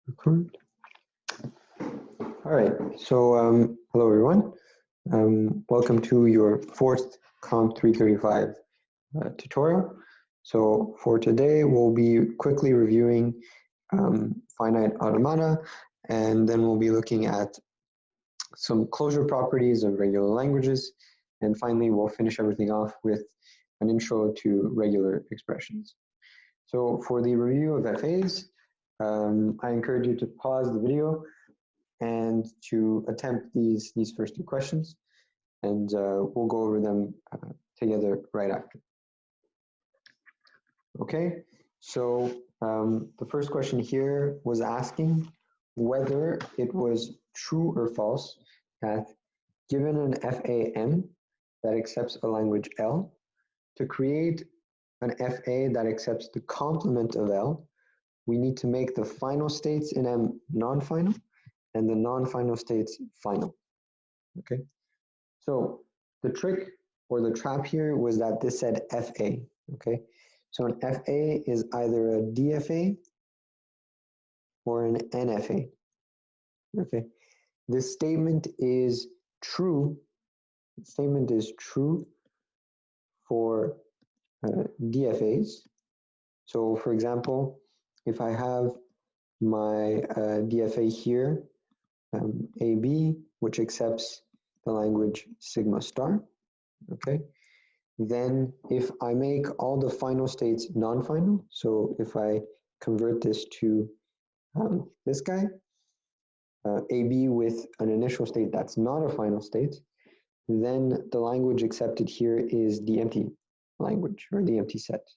Record. All right, so hello everyone. Welcome to your fourth Comp 335 tutorial. So for today, we'll be quickly reviewing finite automata, and then we'll be looking at some closure properties of regular languages, and finally we'll finish everything off with an intro to regular expressions. So for the review of FAs, I encourage you to pause the video and to attempt these first two questions, and we'll go over them together right after. Okay, so the first question here was asking whether it was true or false that given an FAM that accepts a language L, to create an FA that accepts the complement of L, we need to make the final states in M non-final and the non-final states final. Okay, so the trick or the trap here was that this said FA. Okay, so an FA is either a DFA or an NFA. Okay, this statement is true. The statement is true for DFAs. So for example, if I have my DFA here, AB, which accepts the language sigma star, okay, then if I make all the final states non-final, so if I convert this to this guy, AB with an initial state that's not a final state, then the language accepted here is the empty language or the empty set,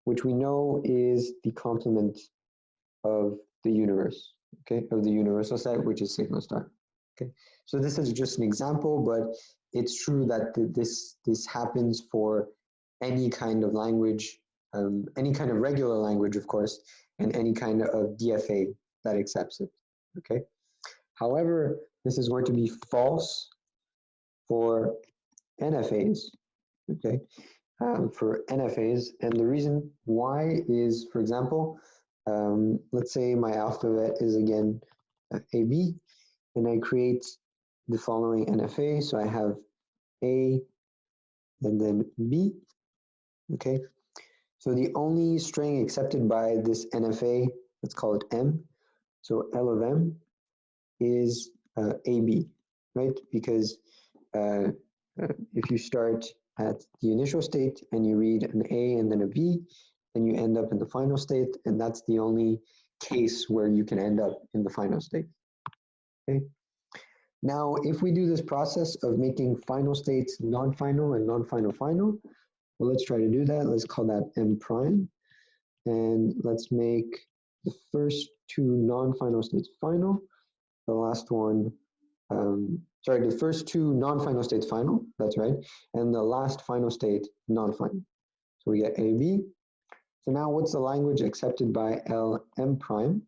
which we know is the complement of the universe, okay, of the universal set, which is sigma star. Okay, so this is just an example, but it's true that this happens for any kind of language, any kind of regular language, of course, and any kind of DFA that accepts it. Okay. However, this is going to be false for NFAs. Okay, for NFAs, and the reason why is, for example, let's say my alphabet is again AB, and I create the following NFA. So I have A and then B. Okay, so the only string accepted by this NFA, let's call it M. So L of M is AB, right? Because if you start at the initial state and you read an A and then a B, then you end up in the final state, and that's the only case where you can end up in the final state. Okay. Now, if we do this process of making final states non-final and non-final final, well, let's try to do that. Let's call that M prime, and let's make the first two non-final states final, the last one, the first two non-final states final, that's right, and the last final state non-final. So we get AB. So now what's the language accepted by LM prime?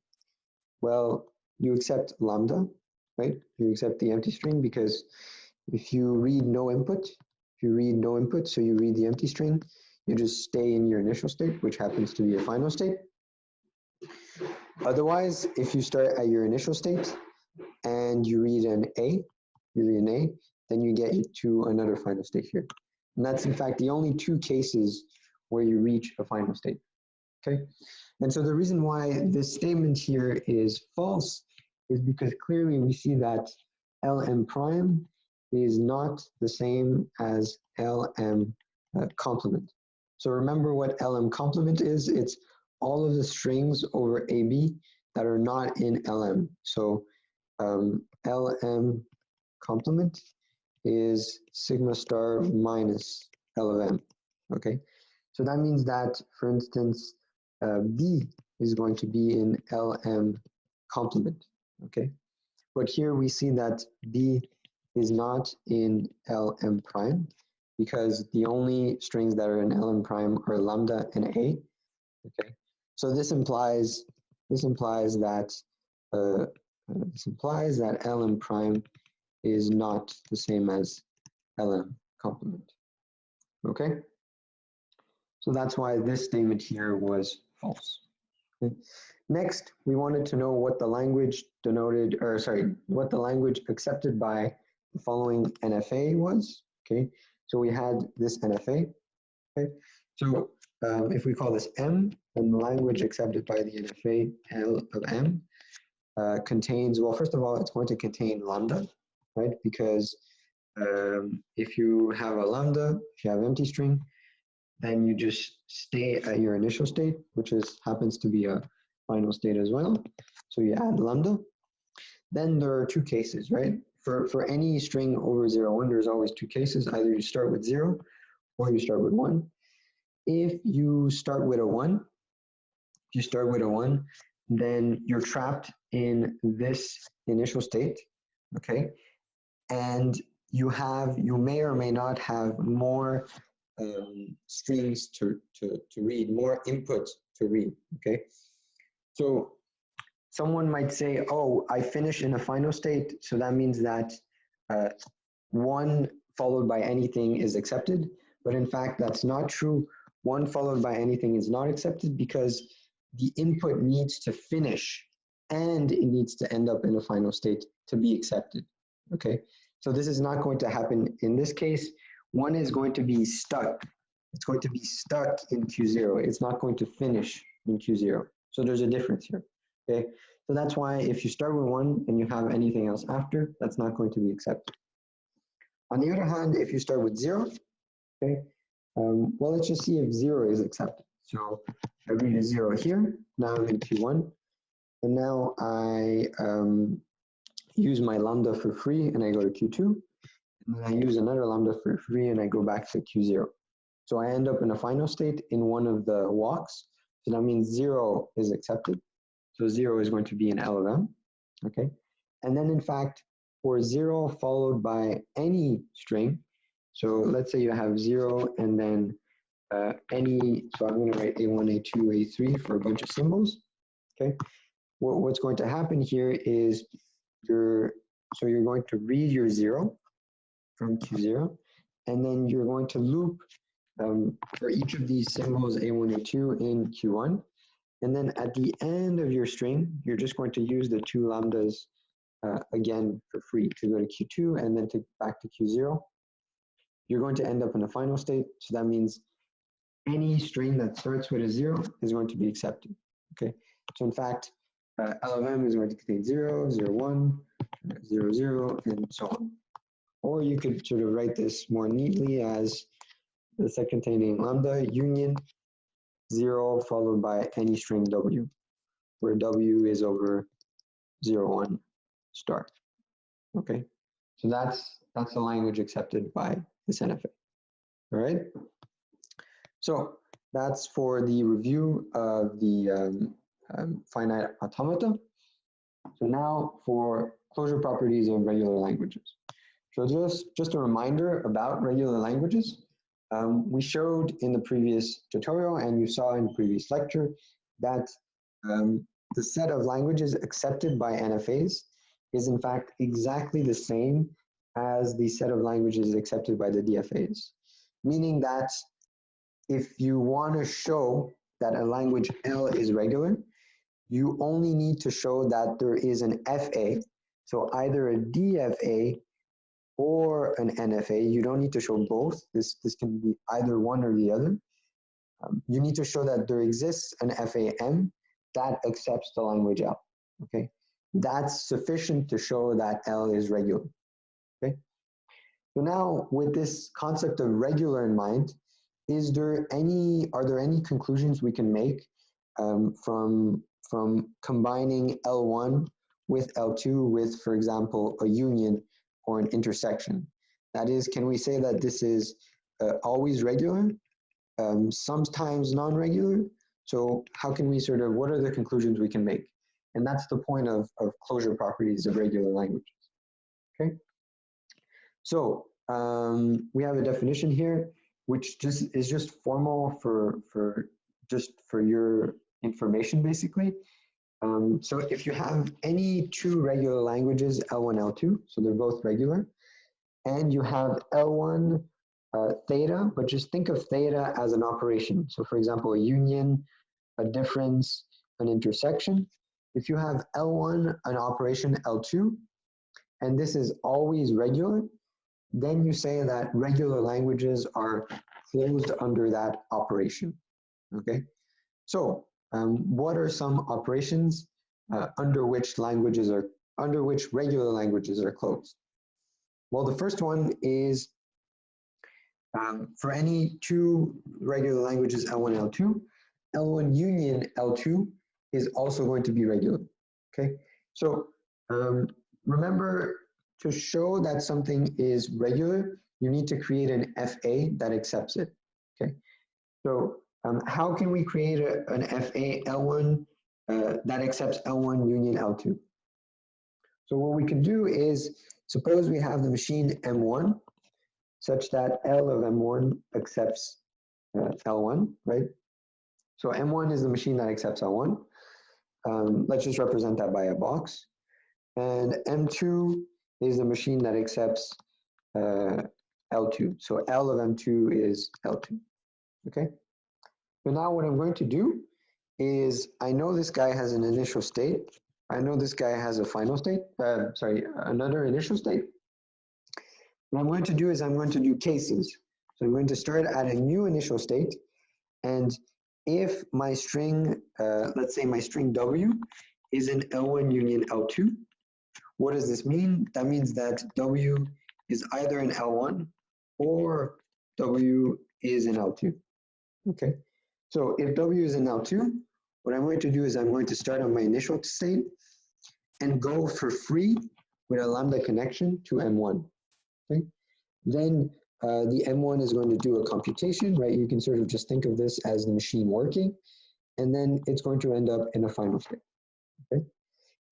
Well, you accept lambda, right? You accept the empty string, because if you read no input, so you read the empty string, you just stay in your initial state, which happens to be your final state. Otherwise, if you start at your initial state and you read an A, then you get to another final state here. And that's in fact the only two cases where you reach a final state. Okay, and so the reason why this statement here is false is because clearly we see that LM prime is not the same as LM complement. So remember what LM complement is. It's all of the strings over AB that are not in LM. So LM complement is sigma star minus L of M. Okay, so that means that, for instance, B is going to be in LM complement. Okay, but here we see that B is not in LM prime, because the only strings that are in LM prime are lambda and A. Okay, so this implies that LM prime is not the same as LM complement. Okay, so that's why this statement here was false. Okay. Next, we wanted to know what the language denoted, or sorry, what the language accepted by the following NFA was. Okay, so we had this NFA. Okay, so if we call this M, then the language accepted by the NFA L of M contains, well, first of all, it's going to contain lambda, right? Because if you have a lambda, if you have empty string, then you just stay at your initial state, which happens to be a final state as well. So you add lambda. Then there are two cases, right? For any string over 0, 1, there's always two cases. Either you start with 0 or you start with 1. If you start with a 1, then you're trapped in this initial state, okay? And you may or may not have more strings to read, more input to read, okay? So someone might say, oh, I finish in a final state, so that means that 1 followed by anything is accepted, but in fact, that's not true. 1 followed by anything is not accepted because the input needs to finish and it needs to end up in a final state to be accepted, okay? So this is not going to happen in this case. 1 is going to be stuck. It's going to be stuck in Q0. It's not going to finish in Q0. So there's a difference here, okay? So that's why if you start with 1 and you have anything else after, that's not going to be accepted. On the other hand, if you start with 0, okay, well, let's just see if 0 is accepted. So I read a 0 here, now I'm in Q1, and now I use my lambda for free and I go to Q2, and then I use another lambda for free and I go back to Q0. So I end up in a final state in one of the walks, so that means 0 is accepted. So 0 is going to be an L of M, okay? And then in fact, for 0 followed by any string, so let's say you have 0 and then any, so I'm going to write A1, A2, A3 for a bunch of symbols, okay? What's going to happen here is you're going to read your 0 from Q0, and then you're going to loop for each of these symbols A1, A2 in Q1, and then at the end of your string, you're just going to use the 2 lambdas again for free to go to Q2 and then to back to Q0. You're going to end up in a final state, so that means any string that starts with a 0 is going to be accepted, okay? So in fact, L of M is going to contain 0, 0, 1, 0, 0, and so on. Or you could sort of write this more neatly as the set containing lambda union 0 followed by any string W, where W is over 0, 1 star, okay? So that's the language accepted by this NFA, all right? So that's for the review of the finite automata. So now for closure properties of regular languages. So just a reminder about regular languages. We showed in the previous tutorial and you saw in the previous lecture that the set of languages accepted by NFAs is in fact exactly the same as the set of languages accepted by the DFAs, meaning that if you want to show that a language L is regular, you only need to show that there is an FA, so either a DFA or an NFA. You don't need to show both. This can be either one or the other. You need to show that there exists an FAM that accepts the language L, okay? That's sufficient to show that L is regular, okay? So now with this concept of regular in mind, are there any conclusions we can make from combining L1 with L2 with, for example, a union or an intersection? That is, can we say that this is always regular, sometimes non-regular? So how can we what are the conclusions we can make? And that's the point of closure properties of regular languages, okay? So we have a definition here, which is just formal for your information, basically. So if you have any two regular languages, L1, L2, so they're both regular, and you have L1 theta, but just think of theta as an operation. So for example, a union, a difference, an intersection. If you have L1, an operation L2, and this is always regular, then you say that regular languages are closed under that operation, okay? So what are some operations under which regular languages are closed? Well, the first one is for any two regular languages, L1, L2, L1 union L2 is also going to be regular, okay? So remember, to show that something is regular, you need to create an FA that accepts it, okay? So how can we create an FA L1 that accepts L1 union L2? So what we can do is, suppose we have the machine M1 such that L of M1 accepts L1, right? So M1 is the machine that accepts L1. Let's just represent that by a box. And M2 is the machine that accepts L2. So L of M2 is L2, okay? So now what I'm going to do is, I know this guy has an initial state. I know this guy has a final state, another initial state. What I'm going to do is I'm going to do cases. So I'm going to start at a new initial state, and if my string, let's say my string W is in L1 union L2, what does this mean? That means that W is either in L1 or W is in L2, okay? So if W is in L2, what I'm going to do is I'm going to start on my initial state and go for free with a lambda connection to M1, okay? Then the M1 is going to do a computation, right? You can sort of just think of this as the machine working, and then it's going to end up in a final state, okay?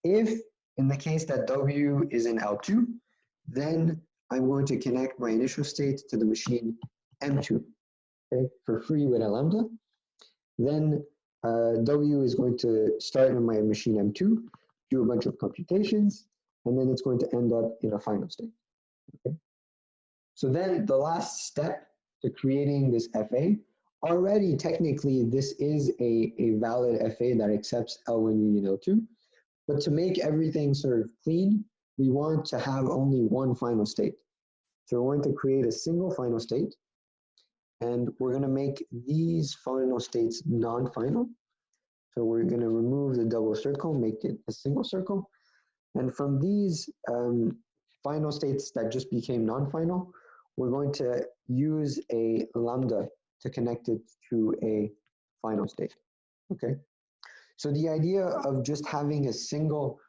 If in the case that W is in L2, then I'm going to connect my initial state to the machine M2, okay, for free with a lambda. Then W is going to start on my machine M2, do a bunch of computations, and then it's going to end up in a final state, okay? So then the last step to creating this FA, already technically this is a valid FA that accepts L1 union L2, but to make everything sort of clean, we want to have only one final state. So we're going to create a single final state, and we're going to make these final states non-final. So we're going to remove the double circle, make it a single circle. And from these final states that just became non-final, we're going to use a lambda to connect it to a final state, okay? So the idea of just having a single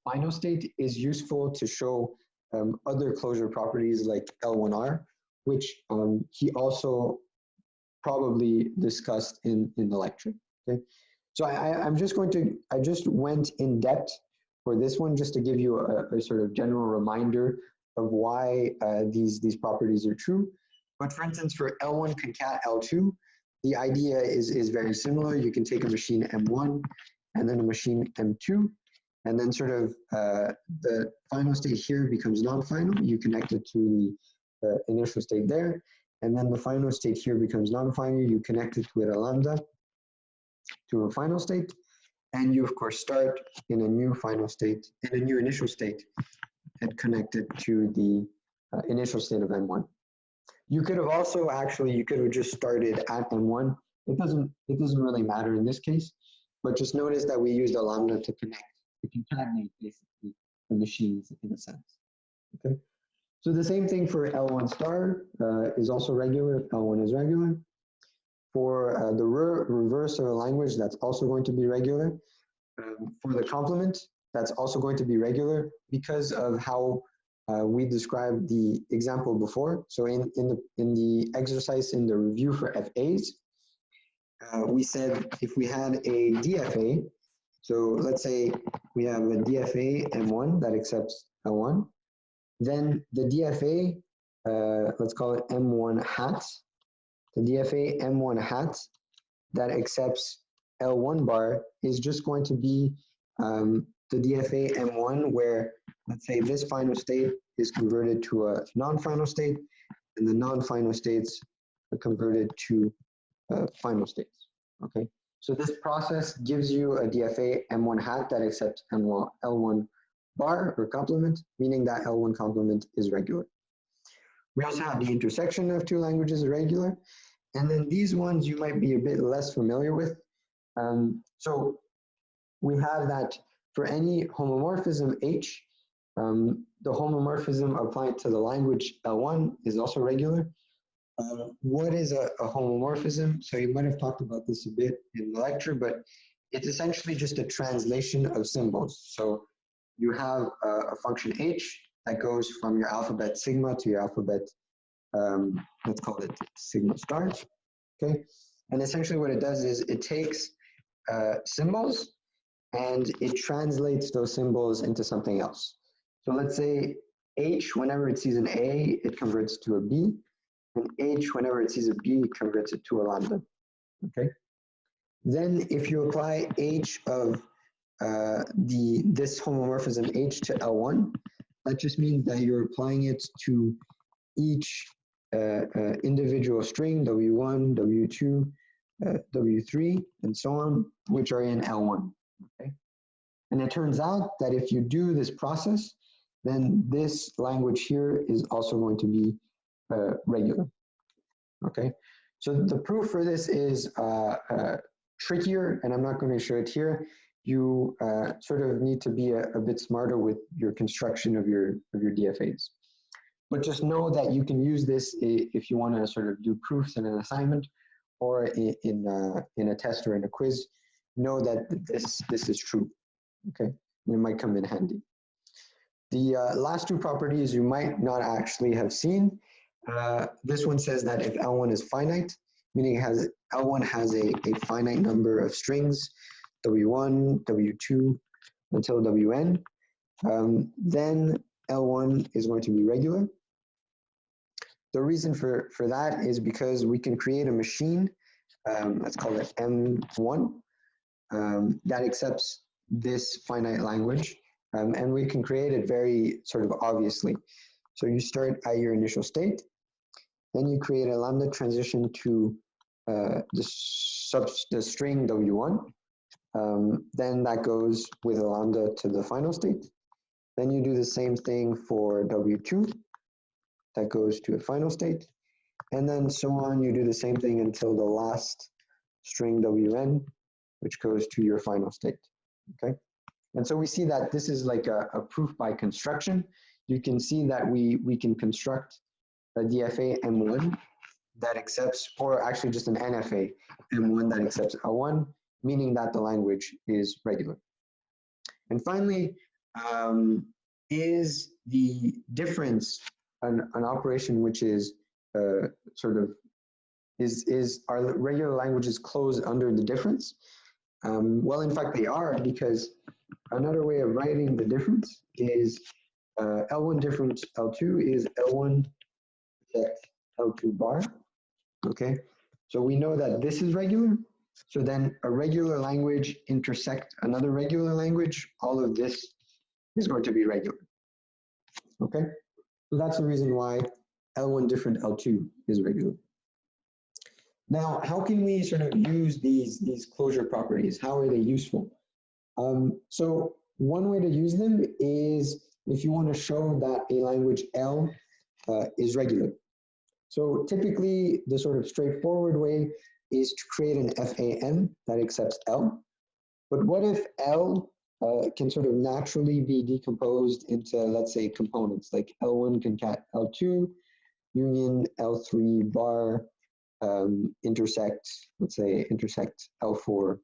final state is useful to show other closure properties like L1R, which he also probably discussed in the lecture, okay? So I just went in depth for this one just to give you a sort of general reminder of why these properties are true. But for instance, for L1 concat L2, the idea is very similar. You can take a machine M1 and then a machine M2, and then sort of the final state here becomes non-final. You connect it to the initial state there, and then the final state here becomes non-final. You connect it with a lambda to a final state, and you of course start in a new final state, in a new initial state, and connect it to the initial state of M1. You could have also you could have just started at M1. It doesn't really matter in this case, but just notice that we used a lambda to concatenate basically the machines in a sense, okay? So the same thing for L1 star is also regular if L1 is regular. For the reverse of a language, that's also going to be regular. For the complement, that's also going to be regular because of how we described the example before. So in the exercise in the review for FAs, we said if we had a DFA, so let's say we have a DFA M1 that accepts L1, then the DFA, let's call it M1 hat, the DFA M1 hat that accepts L1 bar is just going to be the DFA M1 where, let's say, this final state is converted to a non-final state, and the non-final states are converted to final states, okay? So this process gives you a DFA M1 hat that accepts L1 bar or complement, meaning that L1 complement is regular. We also have the intersection of two languages regular, and then these ones you might be a bit less familiar with. So we have that for any homomorphism H, the homomorphism applied to the language L1 is also regular. What is a homomorphism? So you might have talked about this a bit in the lecture, but it's essentially just a translation of symbols. So you have a function H that goes from your alphabet sigma to your alphabet, let's call it sigma star, okay? And essentially what it does is it takes symbols and it translates those symbols into something else. So let's say H, whenever it sees an A, it converts to a B, and H, whenever it sees a B, it converts it to a lambda, okay? Then if you apply H of this homomorphism H to L1, that just means that you're applying it to each individual string, W1, W2, W3, and so on, which are in L1, okay? And it turns out that if you do this process, then this language here is also going to be regular, okay? So the proof for this is trickier, and I'm not going to show it here. You sort of need to be a bit smarter with your construction of your DFAs. But just know that you can use this if you want to sort of do proofs in an assignment or in a test or in a quiz. Know that this is true, okay? And it might come in handy. The last two properties you might not actually have seen. This one says that if L1 is finite, meaning L1 has a finite number of strings, W1, W2, until Wn, then L1 is going to be regular. The reason for that is because we can create a machine, let's call it M1, that accepts this finite language, and we can create it very sort of obviously. So you start at your initial state, then you create a lambda transition to the string W1, then that goes with a lambda to the final state. Then you do the same thing for W2, that goes to a final state, and then so on. You do the same thing until the last string Wn, which goes to your final state, okay? And so we see that this is like a proof by construction. You can see that we can construct a DFA M1 that accepts, or actually just an NFA M1 that accepts L1, meaning that the language is regular. And finally, is the difference an operation which is sort of, are regular languages closed under the difference? Well, in fact, they are, because another way of writing the difference is L1 difference L2 is L1 intersect L2 bar, okay? So we know that this is regular, so then a regular language intersect another regular language, all of this is going to be regular, okay? So that's the reason why L1 different L2 is regular. Now, how can we sort of use these closure properties? How are they useful? So one way to use them is if you want to show that a language L is regular. So typically, the sort of straightforward way is to create an FAM that accepts L. But what if L can sort of naturally be decomposed into, let's say, components like L1 concat L2, union L3 bar, intersect, let's say, intersect L4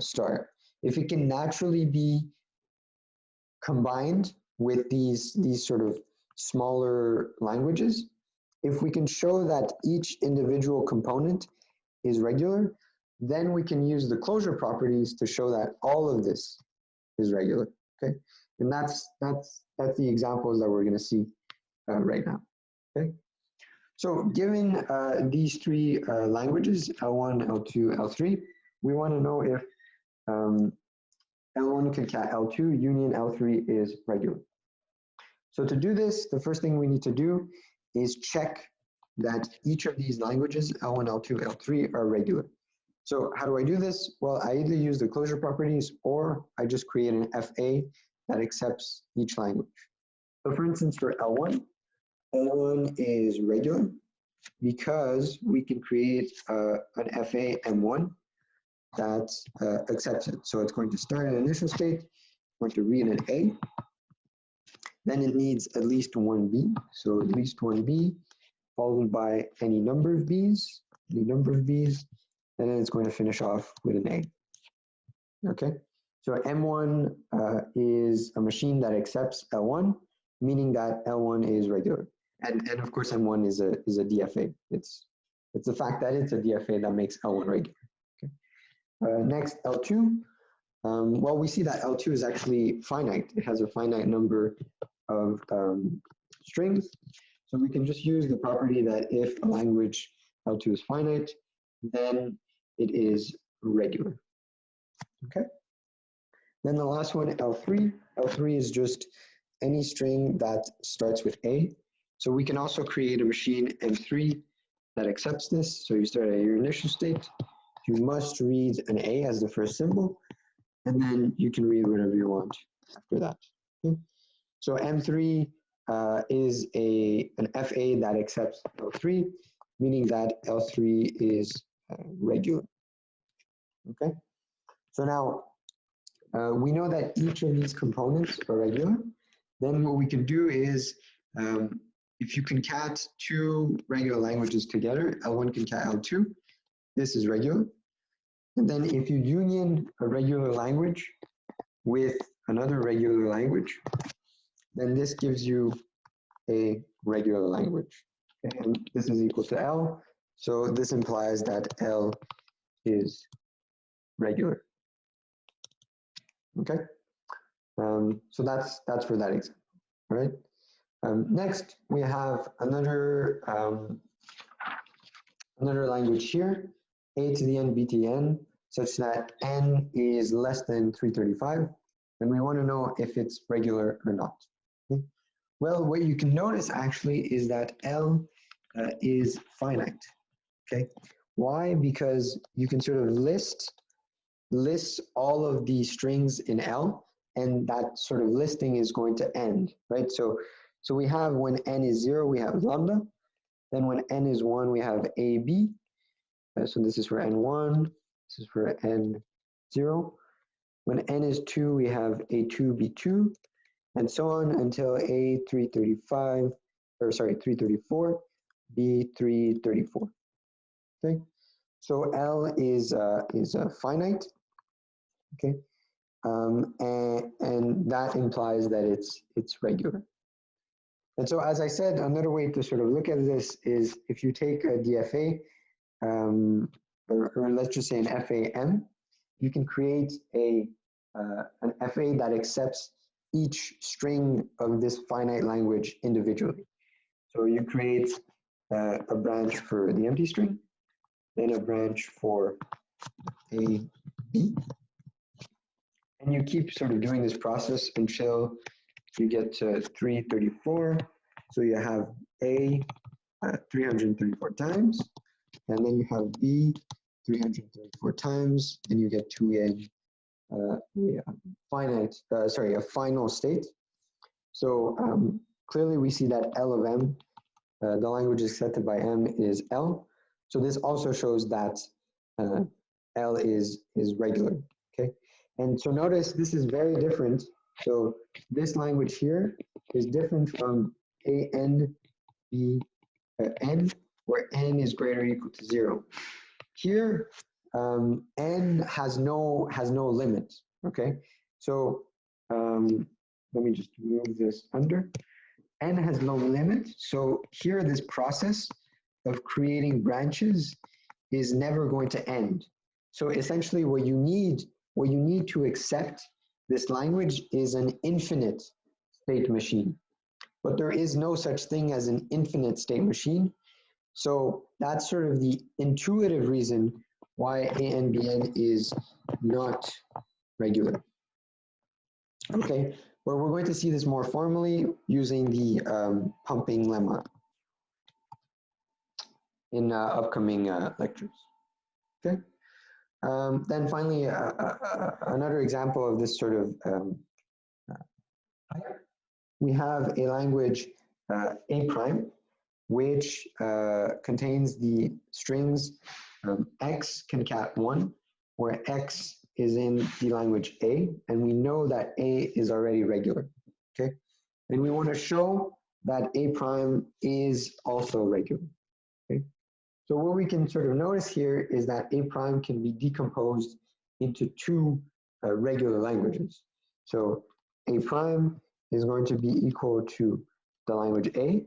star. If it can naturally be combined with these sort of smaller languages, if we can show that each individual component is regular, then we can use the closure properties to show that all of this is regular, okay? And that's the examples that we're going to see right now, okay? So given these three languages, L1, L2, L3, we want to know if L1 concat L2 union L3 is regular. So to do this, the first thing we need to do is check that each of these languages, L1, L2, L3, are regular. So how do I do this? Well, I either use the closure properties or I just create an FA that accepts each language. So for instance, for L1, L1 is regular because we can create an FA M1 that accepts it. So it's going to start an initial state, going to read an A, then it needs at least one B, so at least one B, followed by any number of Bs, and then it's going to finish off with an A. Okay, so M1 is a machine that accepts L1, meaning that L1 is regular, and of course M1 is a DFA. It's the fact that it's a DFA that makes L1 regular. Okay. Next, L2. Well, we see that L2 is actually finite. It has a finite number of strings. So we can just use the property that if a language L2 is finite, then it is regular. Okay. Then the last one, L3. L3 is just any string that starts with A. So we can also create a machine M3 that accepts this. So you start at your initial state. You must read an A as the first symbol, and then you can read whatever you want after that. Okay? So M3 is an FA that accepts L3, meaning that L3 is regular. Okay. So now we know that each of these components are regular. Then what we can do is, if you concat two regular languages together, L1 concat L2, this is regular. And then if you union a regular language with another regular language, then this gives you a regular language. Okay? And this is equal to L. So this implies that L is regular. Okay. So that's for that example. All right. Next, we have another language here, A to the n, B to the n, such that n is less than 335, and we want to know if it's regular or not. Okay? Well, what you can notice actually is that L is finite. Okay. Why? Because you can sort of list all of the strings in L, and that sort of listing is going to end, right? So we have when n is 0, we have lambda. Then when n is 1, we have AB. So this is for n1, this is for n0. When n is 2, we have A2, B2, and so on until A335, or sorry, 334, B334. Okay, so L is finite. Okay, and that implies that it's regular. And so, as I said, another way to sort of look at this is if you take a DFA, or let's just say an FAM, you can create an FA that accepts each string of this finite language individually. So you create a branch for the empty string, then a branch for A, B, and you keep sort of doing this process until you get to 334. So you have A 334 times, and then you have B 334 times, and you get to a final state. So clearly we see that L of M, the language accepted by M is L. So this also shows that L is regular. Okay, and so notice this is very different. So this language here is different from AN, B, N, where N is greater or equal to 0. Here, N has no limit. Okay, so let me just move this under. N has no limit. So here, this process of creating branches is never going to end. So essentially, what you need to accept this language is an infinite state machine. But there is no such thing as an infinite state machine. So that's sort of the intuitive reason why ANBN is not regular. Okay, but we're going to see this more formally using the pumping lemma in upcoming lectures. Okay, Then finally, another example of this sort of type, we have a language A prime, which contains the strings x concat 1, where x is in the language A, and we know that A is already regular, okay? And we want to show that A prime is also regular, okay? So what we can sort of notice here is that A prime can be decomposed into two regular languages. So A prime is going to be equal to the language A,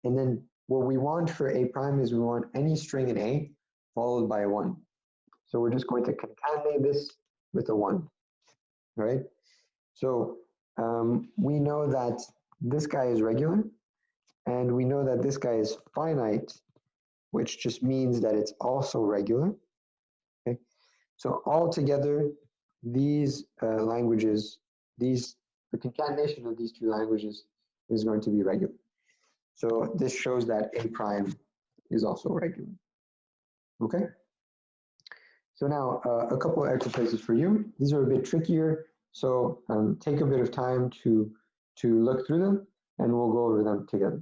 and then what we want for A prime is we want any string in A followed by a 1. So we're just going to concatenate this with a 1, right? So we know that this guy is regular, and we know that this guy is finite, which just means that it's also regular, okay? So altogether, these languages, the concatenation of these two languages is going to be regular. So this shows that A prime is also regular, okay? So now a couple of exercises for you. These are a bit trickier, so take a bit of time to look through them, and we'll go over them together.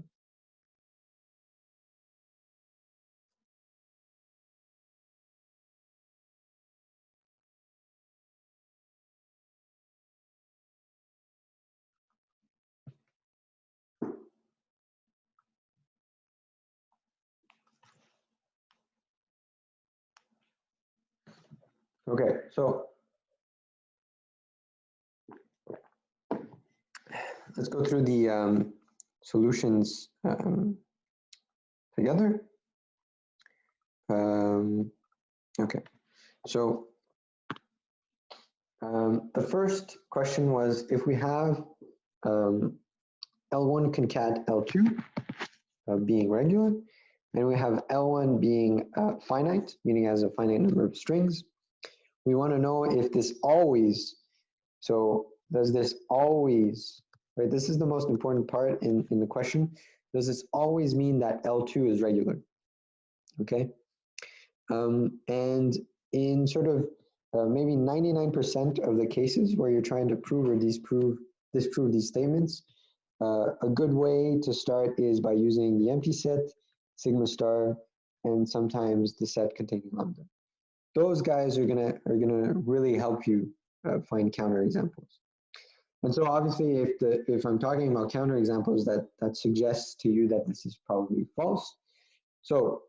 Okay, so let's go through the solutions together. Okay, so the first question was if we have L1 concat L2 being regular, and we have L1 being finite, meaning has a finite number of strings, we want to know if this always, so does this always, right? This is the most important part in the question. Does this always mean that L2 is regular? Okay. And in sort of maybe 99% of the cases where you're trying to prove or disprove these statements, a good way to start is by using the empty set, sigma star, and sometimes the set containing lambda. Those guys are gonna really help you find counterexamples. And so obviously, if I'm talking about counterexamples, that suggests to you that this is probably false. So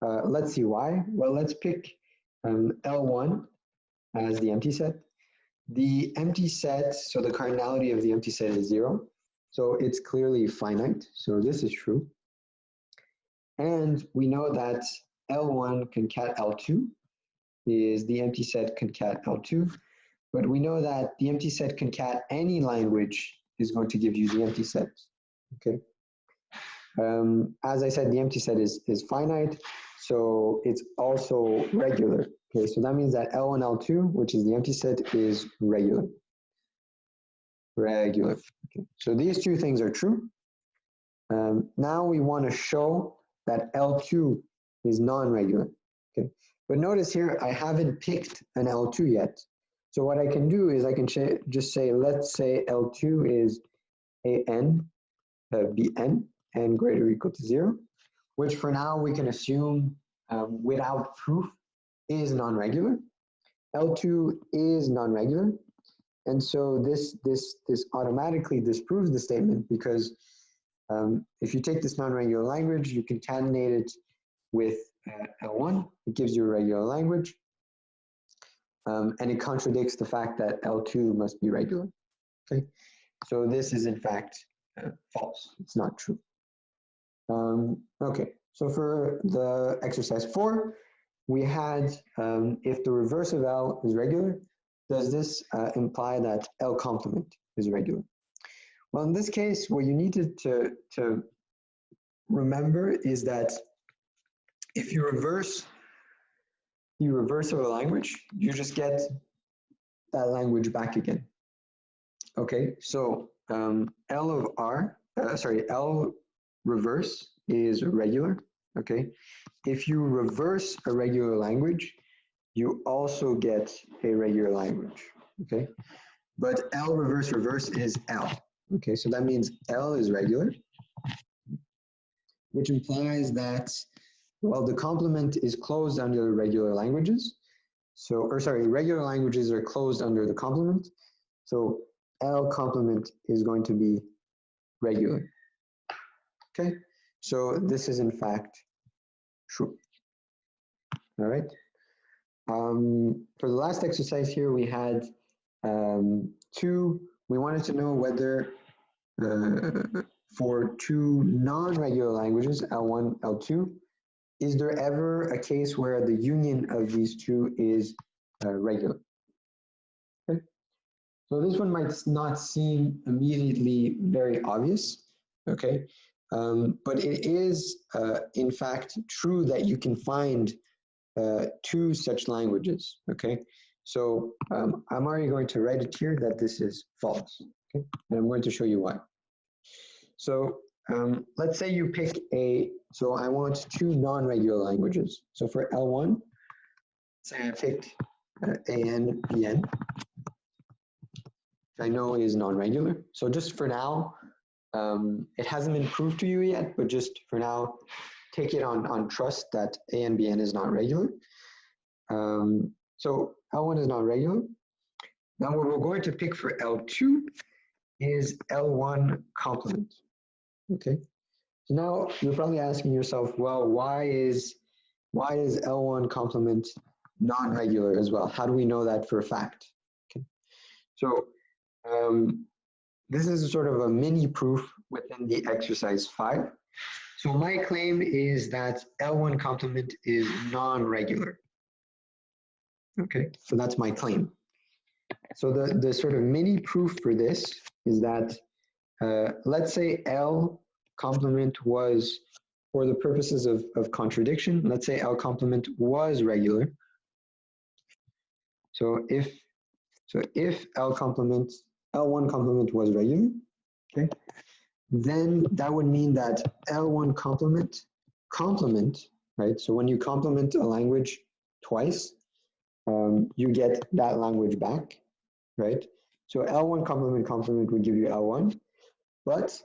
let's see why. Well, let's pick L1 as the empty set. The empty set, so the cardinality of the empty set is 0. So it's clearly finite. So this is true. And we know that L1 concat L2 is the empty set concat L2. But we know that the empty set concat any language is going to give you the empty set. Okay. As I said, the empty set is finite, so it's also regular. Okay, so that means that L1, L2, which is the empty set, is regular. Regular. Okay. So these two things are true. Now we want to show that L2 is non-regular. Okay, but notice here I haven't picked an L2 yet. So what I can do is I can just say, let's say L2 is an bn, n greater or equal to 0, which for now we can assume without proof is non-regular. L2 is non-regular, and so this automatically disproves the statement because if you take this non-regular language, you concatenate it with L1, it gives you a regular language, and it contradicts the fact that L2 must be regular. Okay, so this is in fact false. It's not true. Okay, so for the exercise 4, we had if the reverse of L is regular, does this imply that L complement is regular? Well, in this case, what you needed to remember is that if you reverse the reverse of a language, you just get that language back again. Okay, so L of R, L reverse is regular. Okay, if you reverse a regular language, you also get a regular language, okay? But L reverse reverse is L, okay? So that means L is regular, which implies that, well, the complement is closed under regular languages. So, or sorry, regular languages are closed under the complement. So L complement is going to be regular, okay? So this is in fact true, all right? For the last exercise here, we had we wanted to know whether for two non-regular languages, L1, L2, is there ever a case where the union of these two is regular? Okay. So this one might not seem immediately very obvious, okay? But it is, in fact, true that you can find two such languages, okay? So I'm already going to write it here that this is false, okay? And I'm going to show you why. So let's say you pick so I want two non-regular languages. So for L1, say I picked AN, BN, which I know is non-regular. So just for now, it hasn't been proved to you yet, but just for now, take it on trust that AN, BN is not regular. So L1 is not regular. Now what we're going to pick for L2 is L1 complement. Okay. So now you're probably asking yourself, well, why is L1 complement non-regular as well? How do we know that for a fact? Okay. So this is sort of a mini proof within the exercise 5. So my claim is that L1 complement is non-regular. Okay, so that's my claim. So the sort of mini proof for this is that let's say L complement was, for the purposes of contradiction, let's say L complement was regular. So if L complement, L1 complement was regular, okay, then that would mean that L1 complement, right? So when you complement a language twice, you get that language back, right? So L1 complement would give you L1, but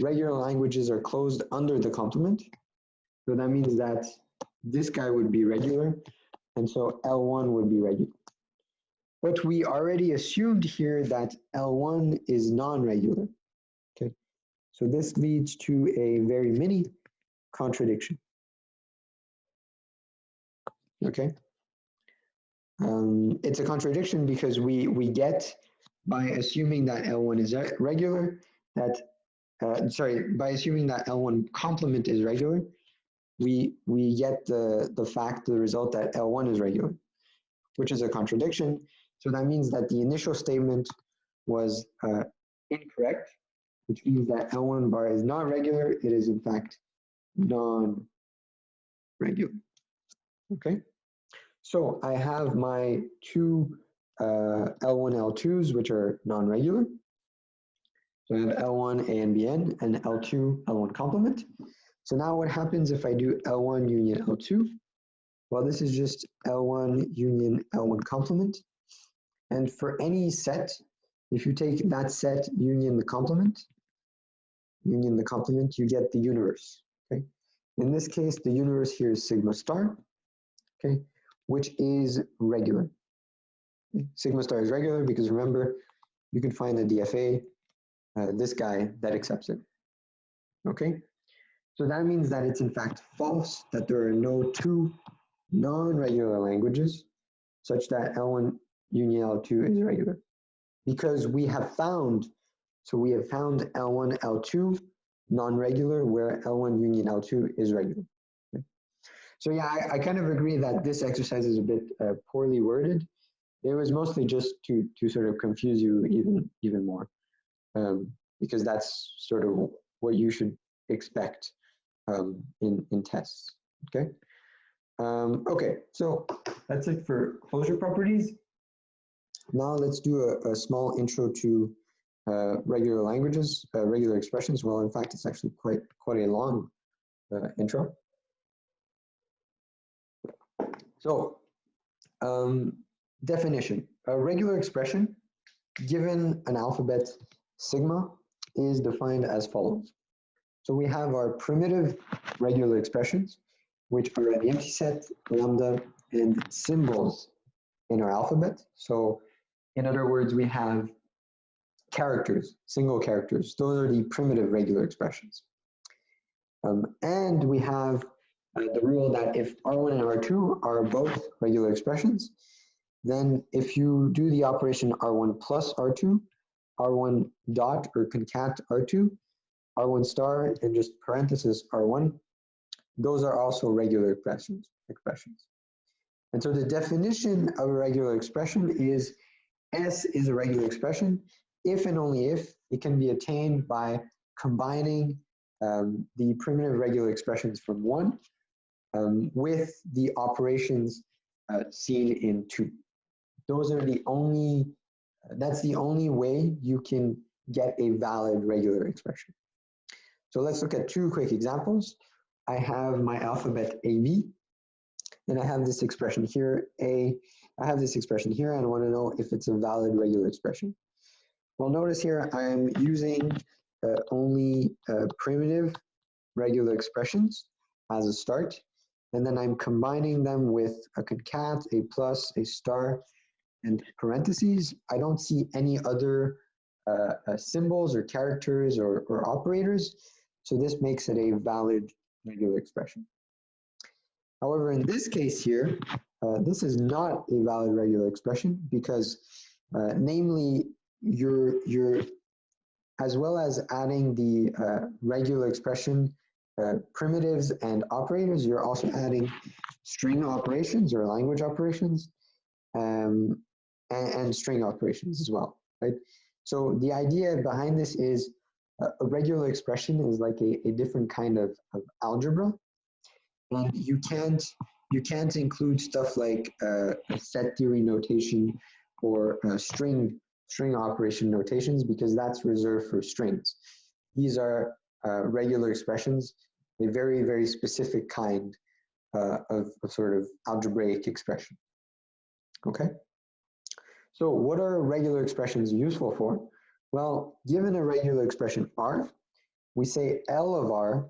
regular languages are closed under the complement. So that means that this guy would be regular, and so L1 would be regular. But we already assumed here that L1 is non-regular, okay? So this leads to a very mini contradiction, okay? It's a contradiction because we get, by assuming that L1 is regular, that by assuming that L1 complement is regular, we get the result that L1 is regular, which is a contradiction. So that means that the initial statement was incorrect, which means that L1 bar is not regular. It is in fact non-regular. Okay. So I have my two L1, L2s, which are non-regular. So I have L1 A and BN and L2 L1 complement. So now what happens if I do L1 union L2? Well, this is just L1 union L1 complement. And for any set, if you take that set union the complement, you get the universe, okay? In this case, the universe here is sigma star, okay, which is regular. Okay? Sigma star is regular because remember, you can find the DFA, this guy that accepts it, okay? So that means that it's in fact false, that there are no two non-regular languages such that L1 union L2 is regular. Because we have found L1, L2 non-regular where L1 union L2 is regular. Okay. So yeah, I kind of agree that this exercise is a bit poorly worded. It was mostly just to sort of confuse you even more, because that's sort of what you should expect in tests. Okay. Okay, so that's it for closure properties. Now let's do a small intro to regular languages, regular expressions. Well, in fact, it's actually quite a long intro. So definition, a regular expression given an alphabet sigma is defined as follows. So we have our primitive regular expressions, which are the empty set, lambda, and symbols in our alphabet. So in other words, we have characters, single characters. Those are the primitive regular expressions. And we have the rule that if R1 and R2 are both regular expressions, then if you do the operation R1 plus R2, R1 dot or concat R2, R1 star, and just parenthesis R1, those are also regular expressions. And so the definition of a regular expression is S is a regular expression if and only if it can be attained by combining the primitive regular expressions from 1 with the operations seen in 2. Those are the only, that's the only way you can get a valid regular expression. So let's look at 2 quick examples. I have my alphabet AB, and I have this expression here, I have this expression here, and I want to know if it's a valid regular expression. Well, notice here I'm using only primitive regular expressions as a start, and then I'm combining them with a concat, a plus, a star, and parentheses. I don't see any other symbols or characters or operators, so this makes it a valid regular expression. However, in this case here, this is not a valid regular expression because namely you're as well as adding the regular expression primitives and operators, you're also adding string operations or language operations and string operations as well, right? So the idea behind this is a regular expression is like a different kind of algebra, and you can't include stuff like set theory notation or string operation notations because that's reserved for strings. These are regular expressions, a very, very specific kind of sort of algebraic expression. Okay? So what are regular expressions useful for? Well, given a regular expression R, we say L of R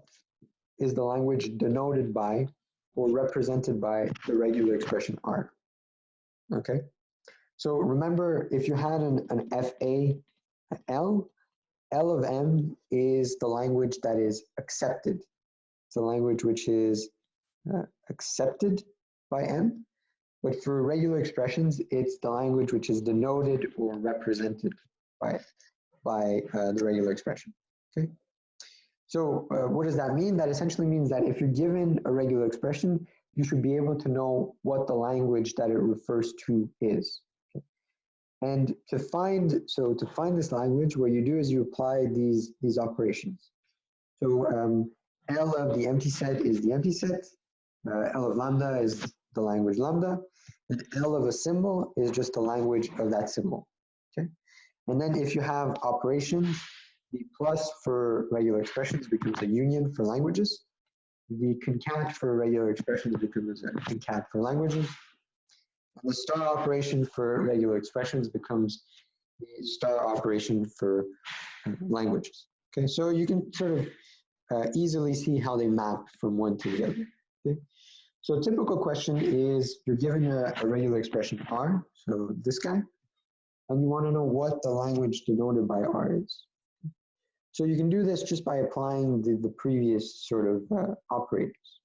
is the language denoted by or represented by the regular expression R. Okay? So remember, if you had an FA L, L of M is the language that is accepted. It's the language which is accepted by M. But for regular expressions, it's the language which is denoted or represented by the regular expression. Okay. So what does that mean? That essentially means that if you're given a regular expression, you should be able to know what the language that it refers to is. Okay? And to find this language, what you do is you apply these operations. So L of the empty set is the empty set. L of lambda is the language lambda. And L of a symbol is just the language of that symbol. Okay. And then if you have operations, the plus for regular expressions becomes a union for languages. The concat for regular expressions becomes a concat for languages. And the star operation for regular expressions becomes the star operation for languages. Okay, so you can sort of easily see how they map from one to the other. Okay? So a typical question is you're given a regular expression R, so this guy, and you want to know what the language denoted by R is. So you can do this just by applying the previous sort of operators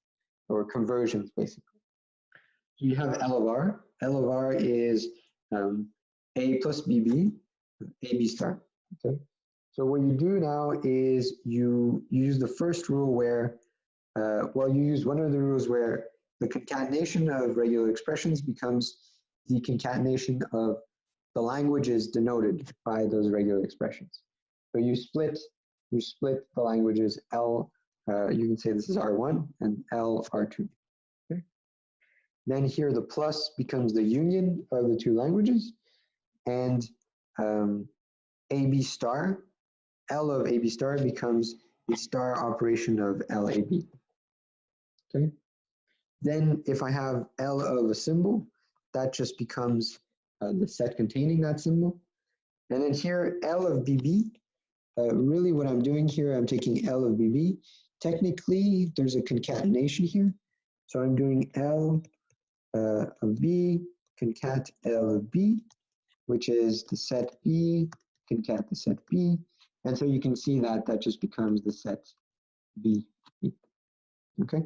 or conversions, basically. So you have L of R. L of R is A plus BB, AB star. Okay. So what you do now is you use the first rule where, well, you use one of the rules where the concatenation of regular expressions becomes the concatenation of the languages denoted by those regular expressions. So you split the languages L, you can say this is R1 and L R2. Okay. Then here the plus becomes the union of the two languages, and AB star, L of AB star becomes the star operation of LAB. Okay. Then if I have L of a symbol, that just becomes the set containing that symbol. And then here, L of BB, really what I'm doing here, I'm taking L of BB. Technically, there's a concatenation here. So I'm doing L of B, concat L of B, which is the set B, concat the set B. And so you can see that that just becomes the set B. Okay,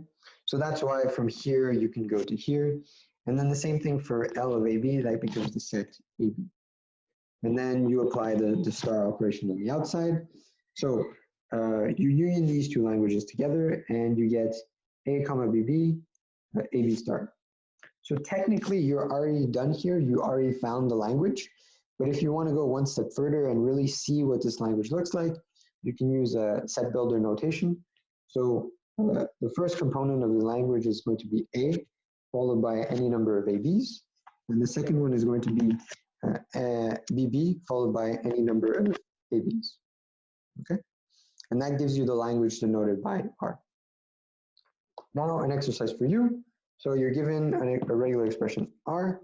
so that's why from here you can go to here. And then the same thing for L of AB, that becomes the set AB. And then you apply the star operation on the outside. So you union these two languages together and you get A comma BB, AB star. So technically you're already done here, you already found the language. But if you want to go one step further and really see what this language looks like, you can use a set builder notation. So the first component of the language is going to be A, followed by any number of ABs. And the second one is going to be BB, followed by any number of ABs. Okay? And that gives you the language denoted by R. Now an exercise for you. So you're given a regular expression R,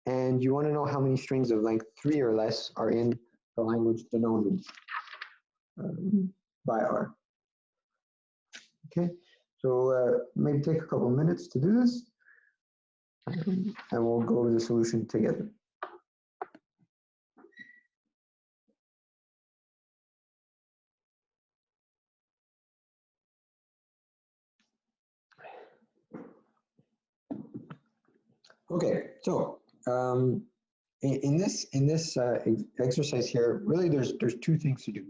and you want to know how many strings of length 3 or less are in the language denoted by R. Okay, so maybe take a couple minutes to do this, and we'll go over the solution together. Okay, so in this exercise here, really there's two things to do.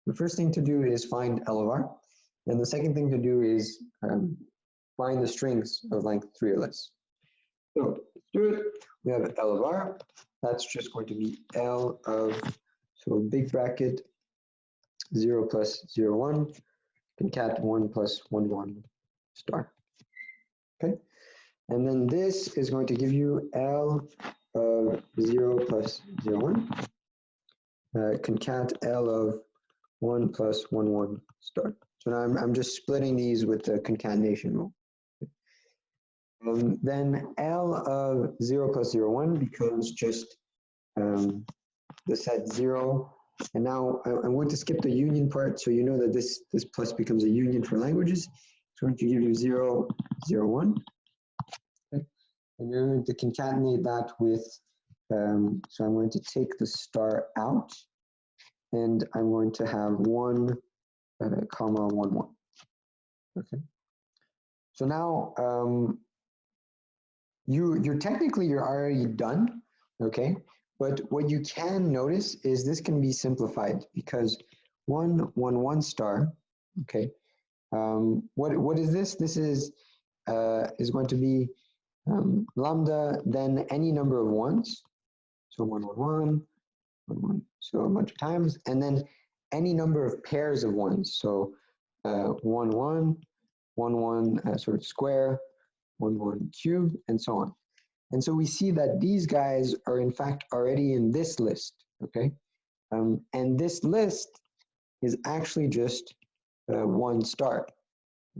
The first thing to do is find L of R, and the second thing to do is find the strings of length 3 or less. So let's do it. We have L of R. That's just going to be L of, so big bracket 0 plus 0, 1, concat 1 plus 1, 1 star. Okay. And then this is going to give you L of 0 plus 0, 1, concat L of 1 plus 1, 1 star. So now I'm just splitting these with the concatenation rule. Then L of 0 plus 0, 1 becomes just the set 0. And now I'm going to skip the union part, so you know that this plus becomes a union for languages. It's going to give you 0, 0, 1. Okay. And you're going to concatenate that with, so I'm going to take the star out, and I'm going to have 1, comma 1, 1. Okay. So now you're technically already done, okay? But what you can notice is this can be simplified because 1, 1, 1 star, okay? What is this? This is going to be lambda, then any number of ones. So 1, 1, 1, 1, 1, so a bunch of times, and then any number of pairs of ones. So 1, 1, 1, 1 sort of square, 1, 1 cube, and so on. And so we see that these guys are in fact already in this list, okay? And this list is actually just 1 star,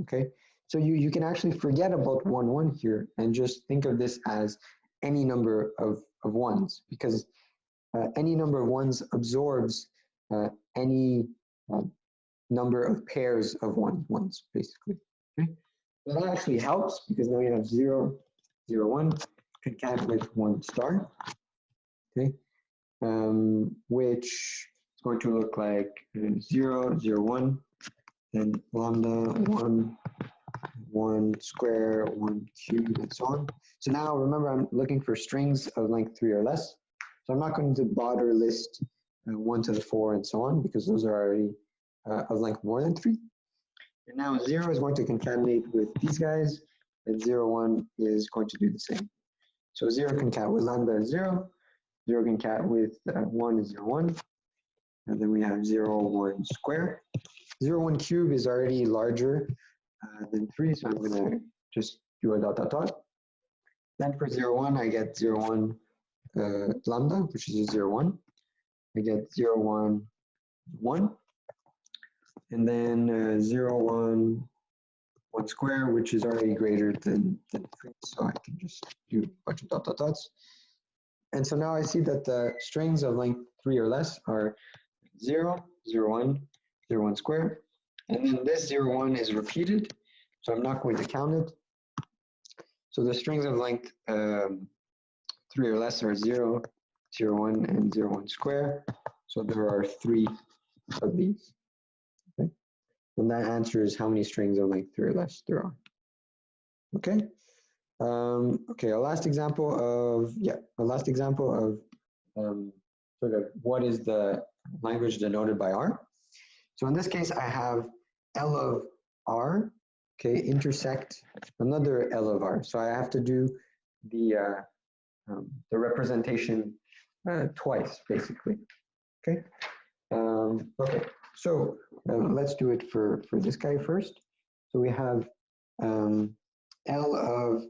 okay? So you can actually forget about 1, 1 here and just think of this as any number of ones, because any number of ones absorbs any number of pairs of ones, basically, okay? So that actually helps because now you have 0, 0, 1, concat with 1 star, okay, which is going to look like 0, 0, 1, then lambda 1, 1 square, 1 cube, and so on. So now remember, I'm looking for strings of length 3 or less. So I'm not going to bother list 1 to the 4 and so on because those are already of length more than 3. And now 0 is going to concatenate with these guys, and 0, 1 is going to do the same. So 0 concat with lambda is 0, 0 concat with 1 is 0, 1, and then we have 0, 1 square. 0, 1 cube is already larger than 3, so I'm going to just do a dot, dot, dot. Then for 0, 1, I get 0, 1 lambda, which is a 0, 1. I get 0, 1, 1. And then 0, 1, 1 square, which is already greater than 3, so I can just do a bunch of dot dot dots. And so now I see that the strings of length 3 or less are 0, 0, 1, 0, 1 square. And then this 0, 1 is repeated, so I'm not going to count it. So the strings of length 3 or less are 0, 0, 1, and 0, 1 square. So there are 3 of these. Okay? And that answers how many strings of length 3 or less there are. Okay. Okay. A last example of sort of what is the language denoted by R. So in this case, I have L of R, okay, intersect another L of R. So I have to do the representation twice, basically. Okay. Okay. So let's do it for this guy first. So we have L of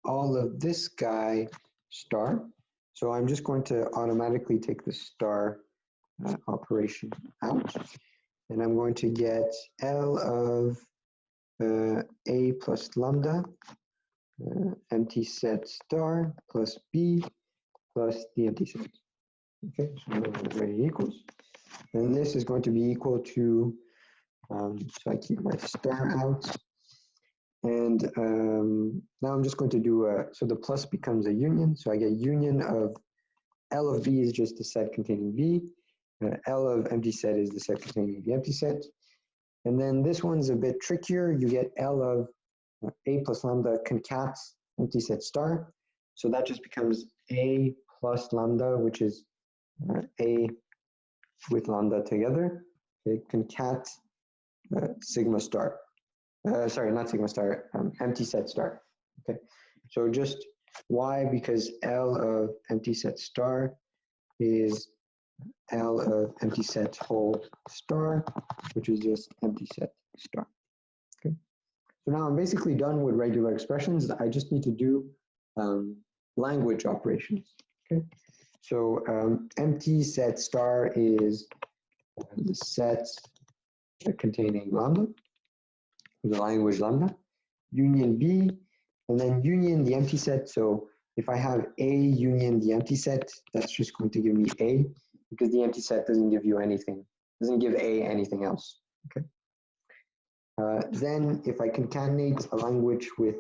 all of this guy star. So I'm just going to automatically take the star operation out. And I'm going to get L of A plus lambda, empty set star plus B plus the empty set. Okay, so already equals. And this is going to be equal to, so I keep my star out. And now I'm just going to do so the plus becomes a union. So I get union of L of B is just the set containing B. L of empty set is the set containing the empty set. And then this one's a bit trickier. You get L of A plus lambda concats empty set star. So that just becomes A plus lambda, which is A with lambda together. Okay, concat sigma star. Sorry, not sigma star, empty set star. Okay, so just why? Because L of empty set star is L of empty set whole star, which is just empty set star. Okay, so now I'm basically done with regular expressions. I just need to do language operations. Okay, so empty set star is the set containing lambda, the language lambda, union B, and then union the empty set. So if I have A union the empty set, that's just going to give me A, because the empty set doesn't give you anything, doesn't give A anything else. Okay. Then if I concatenate a language with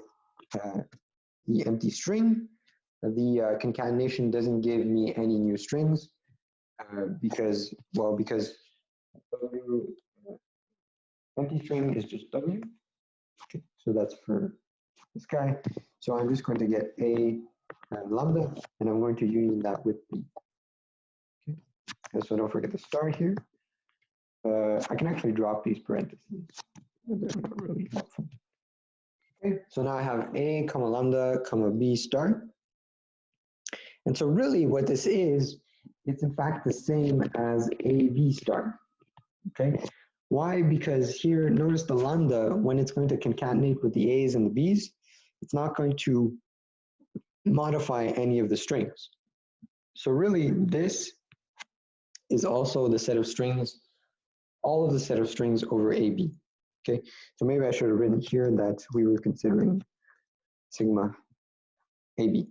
the empty string, the concatenation doesn't give me any new strings because W, empty string is just W. Okay, so that's for this guy. So I'm just going to get A lambda, and I'm going to union that with B. Okay, and so don't forget the star here. I can actually drop these parentheses. They're not really helpful. Okay, so now I have A comma lambda comma B star. And so really what this is, it's in fact the same as AB star. Okay, why? Because here, notice the lambda, when it's going to concatenate with the A's and the B's, it's not going to modify any of the strings. So really, this is also the set of strings, all of the set of strings over AB. Okay, so maybe I should have written here that we were considering sigma AB.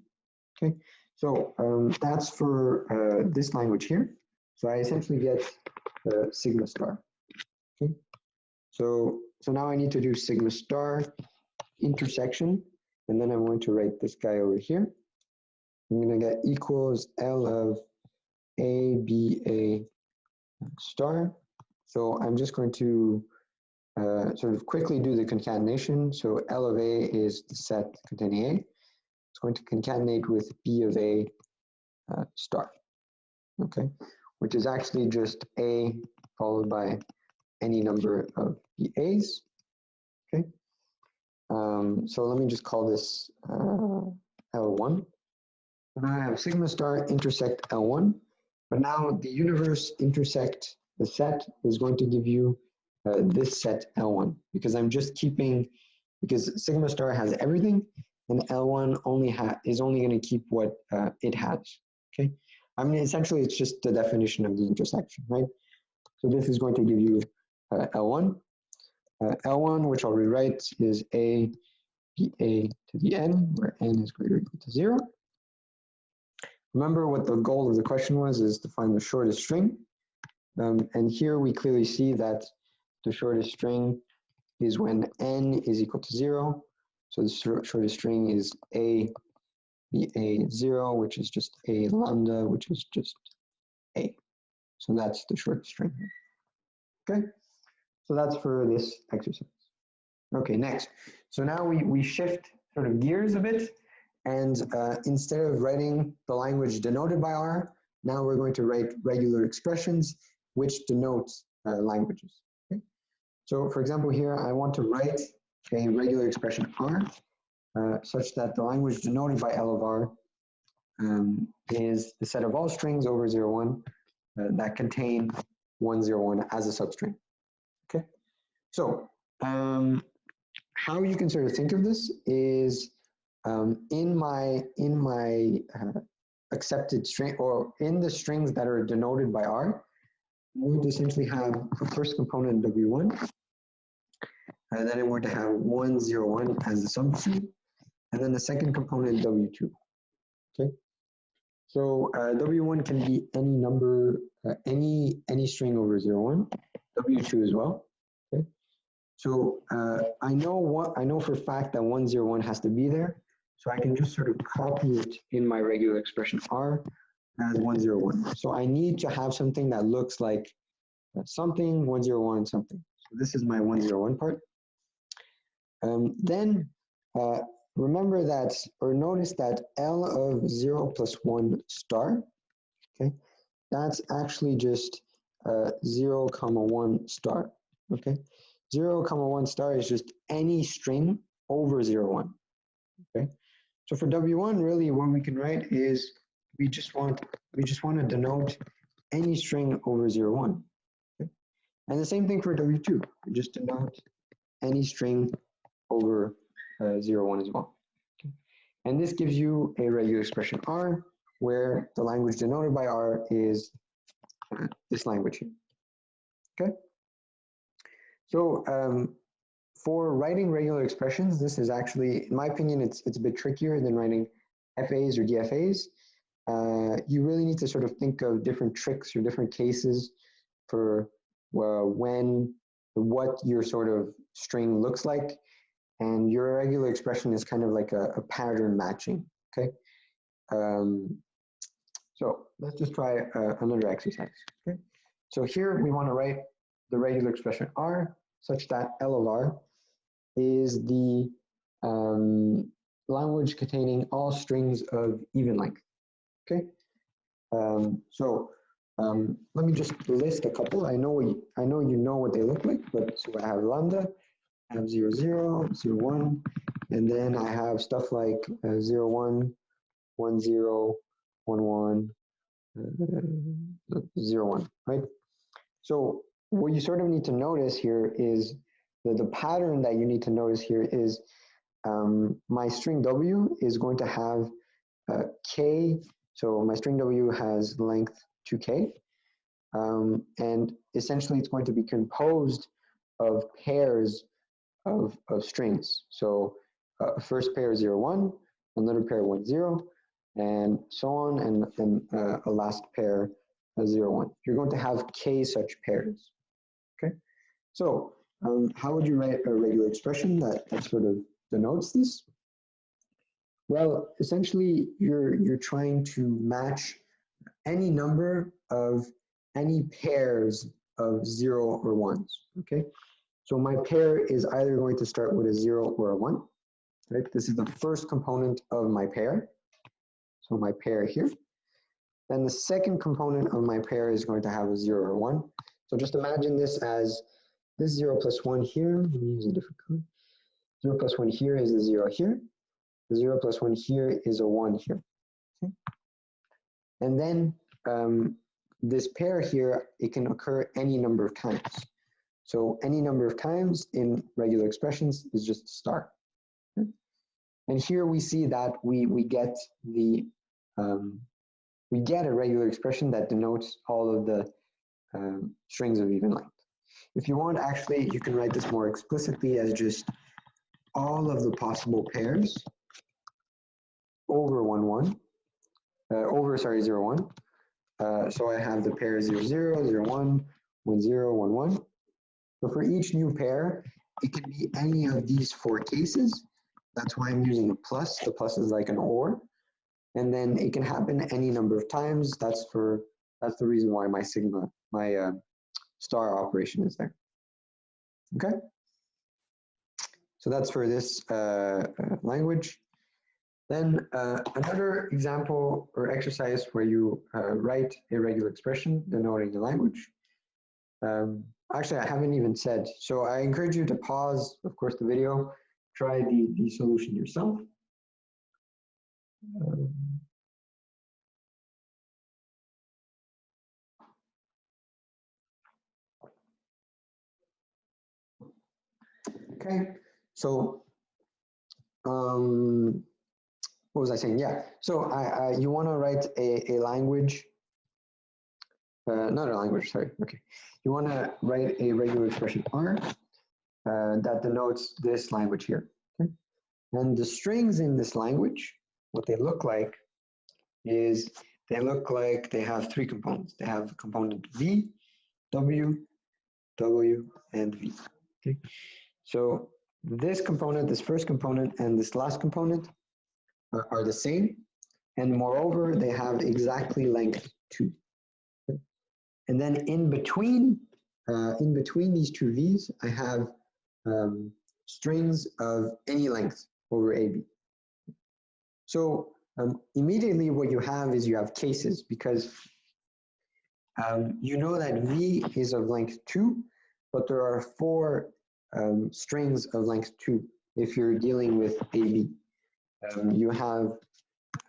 Okay, so that's for this language here. So I essentially get sigma star. Okay, so now I need to do sigma star intersection, and then I'm going to write this guy over here. I'm going to get equals L of A B A star. So I'm just going to sort of quickly do the concatenation. So L of A is the set containing A. It's going to concatenate with B of A star, okay, which is actually just A followed by any number of BAs, okay. So let me just call this L1. So now I have sigma star intersect L1, but now the universe intersect the set is going to give you this set L1, because I'm just keeping, because sigma star has everything, and L1 is only going to keep what it has. Okay, I mean essentially it's just the definition of the intersection, right? So this is going to give you L1. L1, which I'll rewrite, is a BA to the n, where n is greater or equal to 0. Remember what the goal of the question was, is to find the shortest string. And here we clearly see that the shortest string is when n is equal to 0. So the shortest string is a BA 0, which is just a lambda, which is just a. So that's the shortest string here. Okay, so that's for this exercise. Okay, next. So now we shift sort of gears a bit, and instead of writing the language denoted by R, now we're going to write regular expressions which denote languages. Okay? So for example here, I want to write a regular expression R such that the language denoted by L of R is the set of all strings over 0, 1 that contain 1, 0, 1 as a substring. Okay, so how you can sort of think of this is in my accepted string, or in the strings that are denoted by R, we would essentially have a first component W1, and then we're to have 1, 0, 1 as the substring, and then the second component W2. Okay, so W1 can be any number, any string over 0, 1, W2 as well. Okay, so I know for a fact that 1, 0, 1 has to be there, so I can just sort of copy it in my regular expression R as 1, 0, 1. So I need to have something that looks like something, 1, 0, 1, something. So this is my 1, 0, 1 part. Then remember that, or notice that L of 0 plus 1 star, okay, that's actually just 0, 1 star, okay? 0, 1 star is just any string over 0, 1, okay? So for W1, really what we can write is we just want to denote any string over 0, 1, okay? And the same thing for W2, we just denote any string over 0, 1 as well. Okay? And this gives you a regular expression R, where the language denoted by R is this language here. Okay. So for writing regular expressions, this is actually, in my opinion, it's a bit trickier than writing FAs or DFAs. You really need to sort of think of different tricks or different cases for what your sort of string looks like. And your regular expression is kind of like a pattern matching, okay? So let's just try another exercise, okay? So here we want to write the regular expression R such that L of R is the language containing all strings of even length, okay? Let me just list a couple. I know you know what they look like, but so I have lambda, I have 0, 0, 0, 1, and then I have stuff like 0, 1, 1, 0, 1, 1, 0, 1, right? So what you sort of need to notice here is the pattern that you need to notice here is my string W is going to have K, so my string W has length 2K, and essentially it's going to be composed of pairs of strings. So first pair 0, 1, another pair 1, 0, and so on, and a last pair 0, 1. You're going to have K such pairs. Okay, so how would you write a regular expression that sort of denotes this? Well, essentially, you're trying to match any number of any pairs of 0 or 1s. Okay, so my pair is either going to start with a 0 or a 1. Right? This is the first component of my pair. So my pair here. Then the second component of my pair is going to have a 0 or 1. So just imagine this as this 0 plus 1 here. Let me use a different color. 0 plus 1 here is a 0 here. The 0 plus 1 here is a 1 here. Okay? And then this pair here, it can occur any number of times. So any number of times in regular expressions is just a star. Okay? And here we see that we get a regular expression that denotes all of the strings of even length. If you want, actually, you can write this more explicitly as just all of the possible pairs over 1, 1, over, sorry, 0, 1. So I have the pair 0, 0, 0, 1, 1, 0, 1, 1. So for each new pair, it can be any of these 4 cases. That's why I'm using a plus. The plus is like an or. And then it can happen any number of times. That's the reason why my sigma, my star operation is there. Okay. So that's for this language. Then another example or exercise where you write a regular expression denoting the language. Actually, I haven't even said. So I encourage you to pause, of course, the video, try the solution yourself. Okay, so what was I saying? Yeah, so you want to write a language, not a language, sorry, okay. You want to write a regular expression R that denotes this language here. Okay? And the strings in this language, what they look like is they look like they have 3 components. They have the component V, W, W, and V. Okay? So this component, this first component, and this last component are the same, and moreover, they have exactly length 2. Okay? And then in between these 2 V's, I have strings of any length over AB. So immediately what you have is you have cases, because you know that V is of length 2, but there are 4 strings of length 2 if you're dealing with AB. You have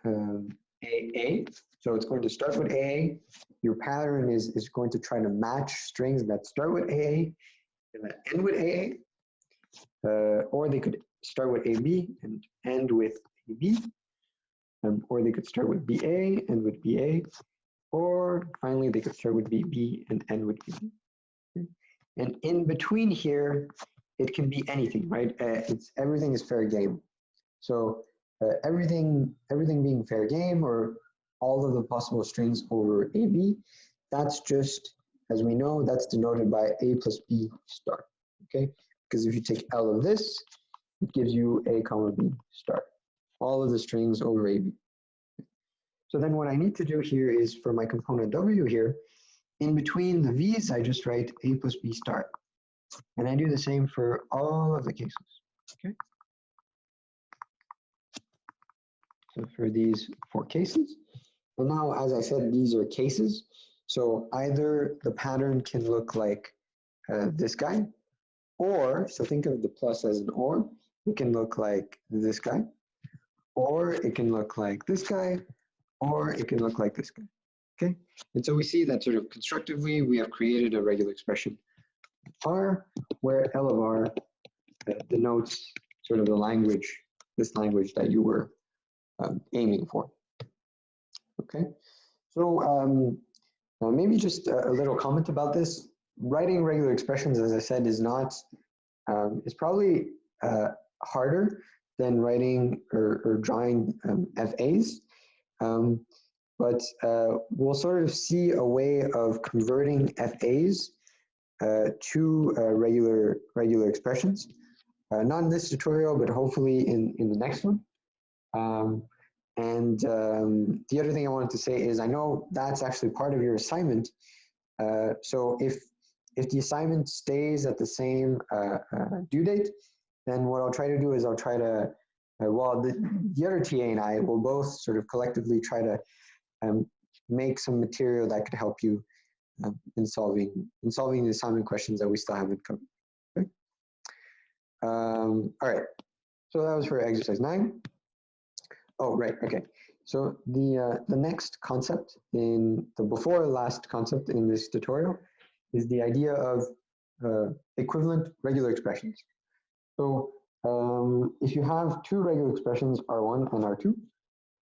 AA, so it's going to start with AA. Your pattern is going to try to match strings that start with AA and that end with AA, or they could start with AB and end with AB, or they could start with BA and with BA, or finally they could start with BB and end with BB. Okay? And in between here, it can be anything, right? Everything is fair game. So everything being fair game, or all of the possible strings over AB, that's just, as we know, that's denoted by A plus B star, okay? Because if you take L of this, it gives you A comma B star, all of the strings over AB. So then what I need to do here is for my component W here, in between the V's, I just write A plus B star. And I do the same for all of the cases, okay? So for these 4 cases, and now, as I said, these are cases. So either the pattern can look like this guy, or, so think of the plus as an or, it can look like this guy, or it can look like this guy, or it can look like this guy, okay? And so we see that sort of constructively, we have created a regular expression R, where L of R denotes sort of the language, this language that you were aiming for. Okay, so maybe just a little comment about this. Writing regular expressions, as I said, is not, is probably harder than writing or drawing FAs. But we'll sort of see a way of converting FAs to regular expressions. Not in this tutorial, but hopefully in the next one. And the other thing I wanted to say is I know that's actually part of your assignment. So if the assignment stays at the same due date, then what I'll try to do is I'll try to, well, the other TA and I will both sort of collectively try to make some material that could help you in solving the assignment questions that we still haven't covered. Okay? All right, so that was for exercise 9. Oh, right, okay. So the next concept in the before last concept in this tutorial is the idea of equivalent regular expressions. So if you have 2 regular expressions, R1 and R2,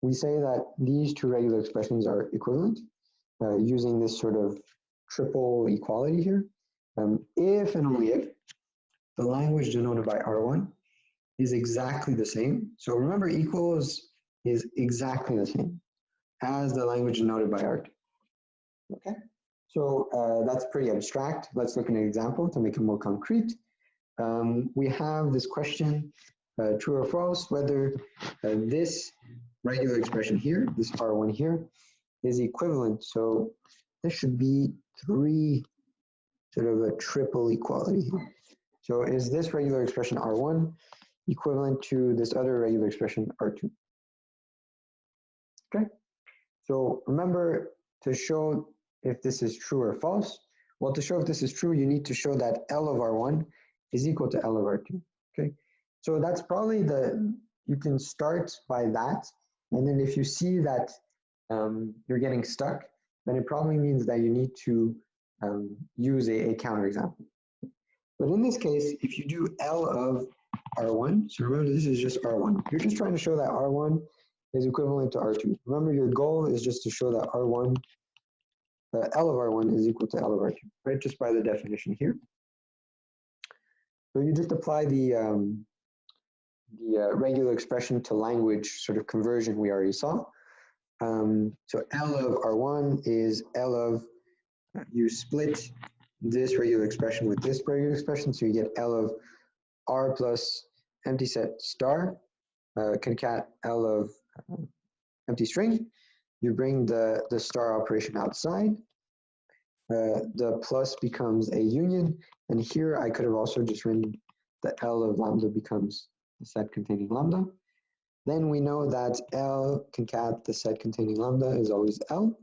we say that these 2 regular expressions are equivalent using this sort of triple equality here. if and only if the language denoted by R1 is exactly the same. So remember, equals is exactly the same as the language denoted by R2. Okay, so that's pretty abstract. Let's look at an example to make it more concrete. We have this question, true or false, whether this regular expression here, this R1 here, is equivalent. So this should be 3, sort of a triple equality here. So is this regular expression R1 equivalent to this other regular expression R2? Okay, so remember, to show if this is true or false, well, to show if this is true, you need to show that L of R1 is equal to L of R2, okay? So that's probably you can start by that, and then if you see that you're getting stuck, then it probably means that you need to use a counterexample. But in this case, if you do L of R1, so remember this is just R1. You're just trying to show that R1 is equivalent to R2. Remember, your goal is just to show that R1, L of R1 is equal to L of R2, right? Just by the definition here. So you just apply the regular expression to language sort of conversion we already saw. So L of R1 is L of, you split this regular expression with this regular expression, so you get L of R plus empty set star, concat L of empty string. You bring the star operation outside. The plus becomes a union, and here I could have also just written the L of lambda becomes the set containing lambda. Then we know that L concat the set containing lambda is always L,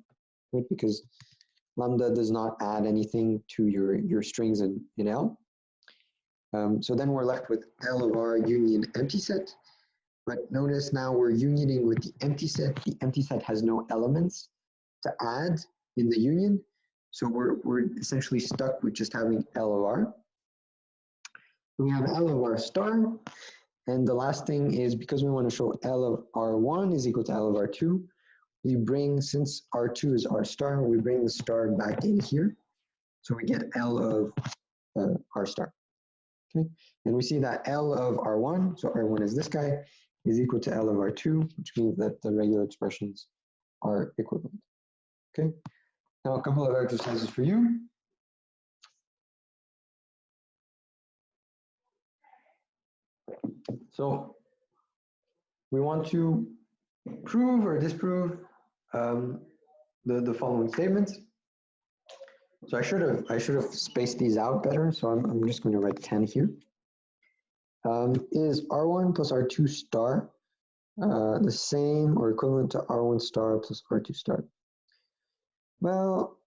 right? Because lambda does not add anything to your strings in L. So then we're left with L of R union empty set. But notice now we're unioning with the empty set. The empty set has no elements to add in the union. So we're essentially stuck with just having L of R. We have L of R star. And the last thing is, because we want to show L of R1 is equal to L of R2, we bring, since R2 is R star, we bring the star back in here. So we get L of R star. Okay, and we see that L of R1, so R1 is this guy, is equal to L of R2, which means that the regular expressions are equivalent. Okay, now a couple of exercises for you. So we want to prove or disprove the following statements. So I should have spaced these out better. So I'm just going to write 10 here. Is R1 plus R2 star the same or equivalent to R1 star plus R2 star? Well,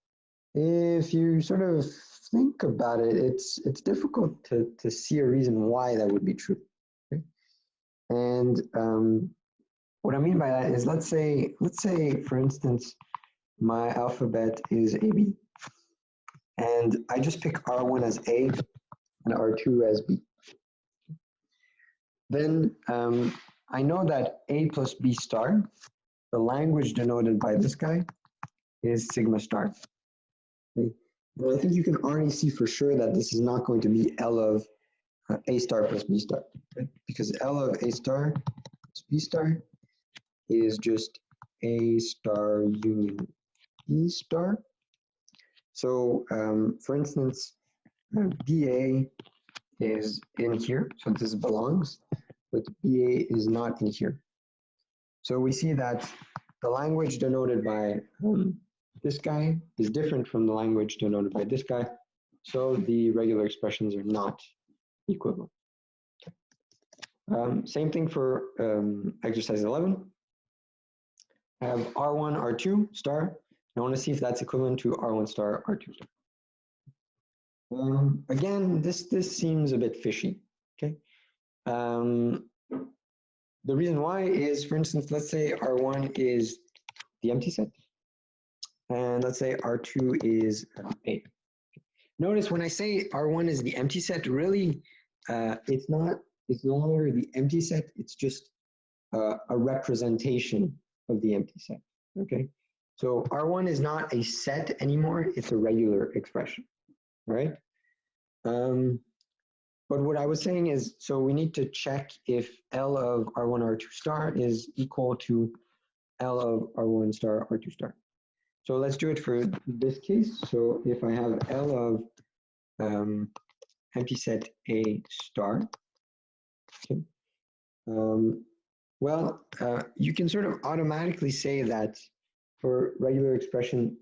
if you sort of think about it, it's difficult to see a reason why that would be true. Okay? And what I mean by that is, let's say for instance, my alphabet is AB, and I just pick R1 as A and R2 as B. Then I know that A plus B star, the language denoted by this guy, is sigma star. Okay? Well, I think you can already see for sure that this is not going to be L of A star plus B star, right? Because L of A star plus B star is just A star union B star. So for instance, BA is in here, so this belongs, but BA is not in here. So we see that the language denoted by this guy is different from the language denoted by this guy, so the regular expressions are not equivalent. Same thing for exercise 11. I have R1, R2 star. I want to see if that's equivalent to R1 star, R2 star. Again, this seems a bit fishy, okay? The reason why is, for instance, let's say R1 is the empty set, and let's say R2 is A. Notice when I say R1 is the empty set, really, it's no longer the empty set, it's just a representation of the empty set, okay? So R1 is not a set anymore, it's a regular expression, right? But what I was saying is, so we need to check if L of R1 R2 star is equal to L of R1 star R2 star. So let's do it for this case. So if I have L of empty set A star, okay, you can sort of automatically say that for regular expression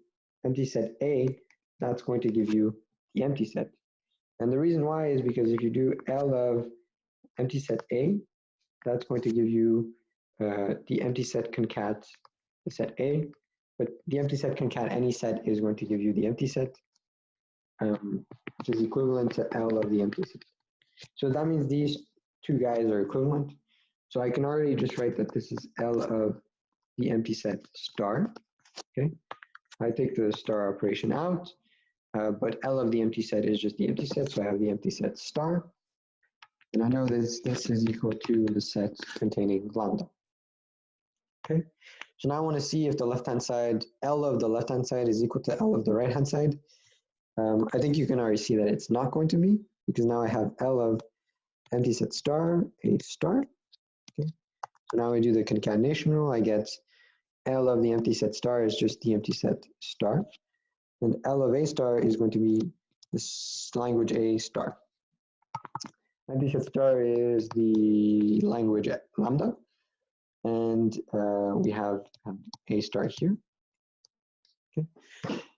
empty set A, that's going to give you the empty set. And the reason why is because if you do L of empty set A, that's going to give you the empty set concat the set A, but the empty set concat any set is going to give you the empty set, which is equivalent to L of the empty set. So that means these two guys are equivalent. So I can already just write that this is L of the empty set star, okay? I take the star operation out, but L of the empty set is just the empty set, so I have the empty set star. And I know this is equal to the set containing lambda. Okay, so now I want to see if the left-hand side, L of the left-hand side is equal to L of the right-hand side. I think you can already see that it's not going to be, because now I have L of empty set star, A star. Okay, so now I do the concatenation rule, I get L of the empty set star is just the empty set star. And L of A star is going to be this language A star. Empty set star is the language lambda. And we have A star here. Okay.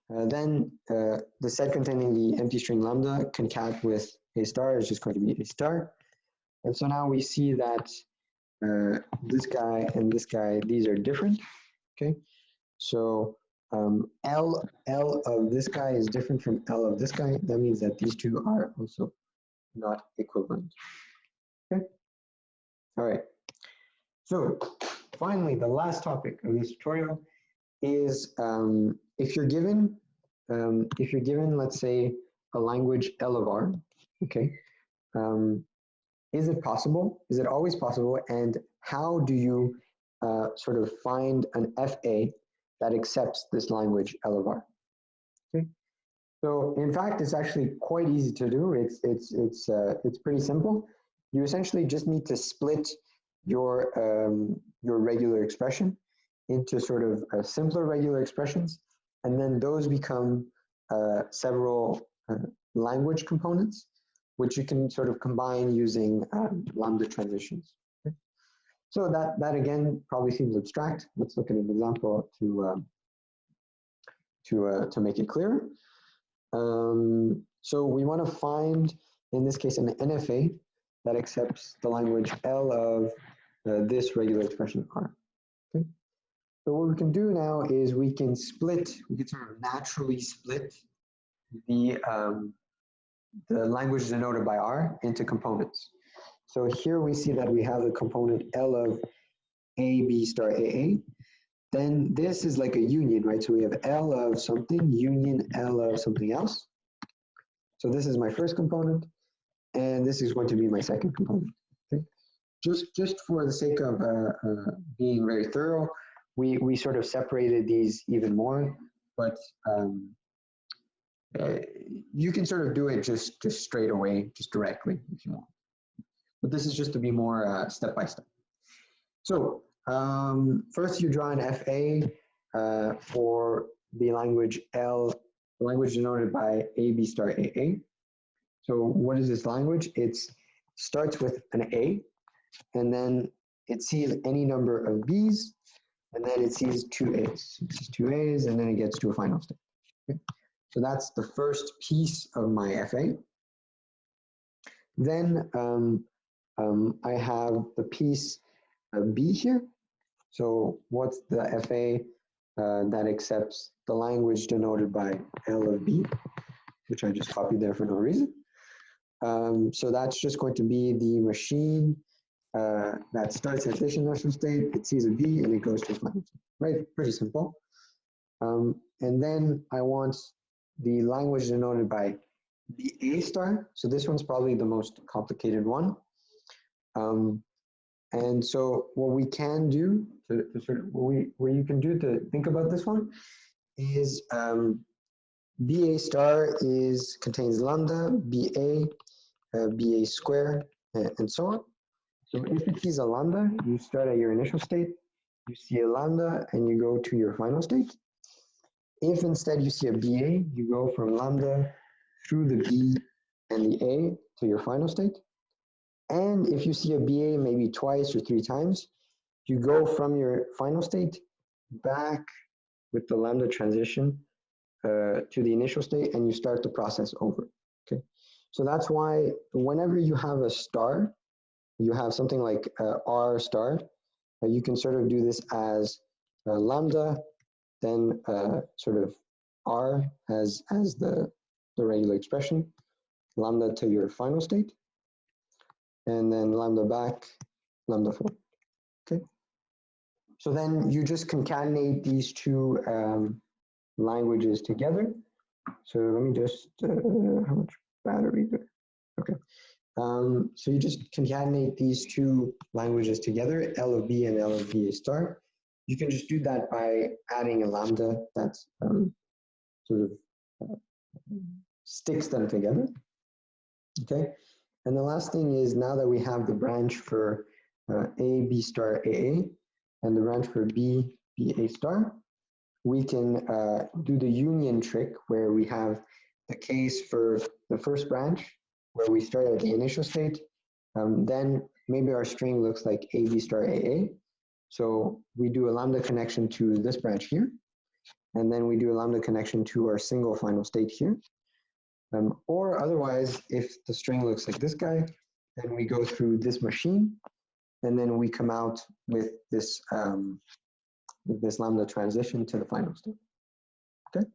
Then the set containing the empty string lambda concat with A star is just going to be A star. And so now we see that this guy and this guy, these are different. Okay. So L of this guy is different from L of this guy. That means that these two are also not equivalent. Okay. All right. So finally, the last topic of this tutorial is if you're given, let's say, a language L of R, okay, is it possible? Is it always possible? And how do you sort of find an FA that accepts this language L of R? Okay, so in fact, it's actually quite easy to do. It's pretty simple. You essentially just need to split your regular expression into sort of simpler regular expressions, and then those become several language components, which you can sort of combine using lambda transitions. Okay? So that again probably seems abstract. Let's look at an example to make it clear. So we want to find, in this case, an NFA that accepts the language L of this regular expression R. Okay? So what we can do now is we can sort of naturally split the language denoted by R into components. So here we see that we have the component L of A, B star AA. Then this is like a union, right? So we have L of something, union L of something else. So this is my first component, and this is going to be my second component. Okay? Just for the sake of being very thorough, we sort of separated these even more, but you can sort of do it just straight away, just directly if you want. But this is just to be more step by step. So first you draw an FA for the language L, the language denoted by A, B star AA. So what is this language? It starts with an A, and then it sees any number of B's, and then it sees two A's. It sees two A's, and then it gets to a final state. Okay? So that's the first piece of my FA. Then I have the piece B here. So what's the FA that accepts the language denoted by L of B, which I just copied there for no reason. So that's just going to be the machine that starts at this initial state, it sees a B, and it goes to a final state, right? Pretty simple. And then I want the language denoted by the A star. So this one's probably the most complicated one. And so what we can do to sort of what you can do to think about this one is BA star contains lambda, BA, BA square, and so on. So if it sees a lambda, you start at your initial state, you see a lambda, and you go to your final state. If instead you see a BA, you go from lambda through the B and the A to your final state. And if you see a BA maybe twice or three times, you go from your final state back with the lambda transition to the initial state, and you start the process over. Okay, so that's why whenever you have a star, you have something like R star, you can sort of do this as lambda, then sort of R as the regular expression, lambda to your final state, and then lambda back, lambda forward. Okay, so then you just concatenate these two languages together. So let me just, how much battery there? Okay. So you just concatenate these two languages together, L of B and L of B star. You can just do that by adding a lambda that sort of sticks them together. Okay. And the last thing is, now that we have the branch for A, B star, AA, and the branch for B, BA star, we can do the union trick where we have the case for the first branch where we start at the initial state. Then maybe our string looks like AB star AA. So we do a lambda connection to this branch here. And then we do a lambda connection to our single final state here. Or otherwise, if the string looks like this guy, then we go through this machine. And then we come out with this lambda transition to the final state. Okay,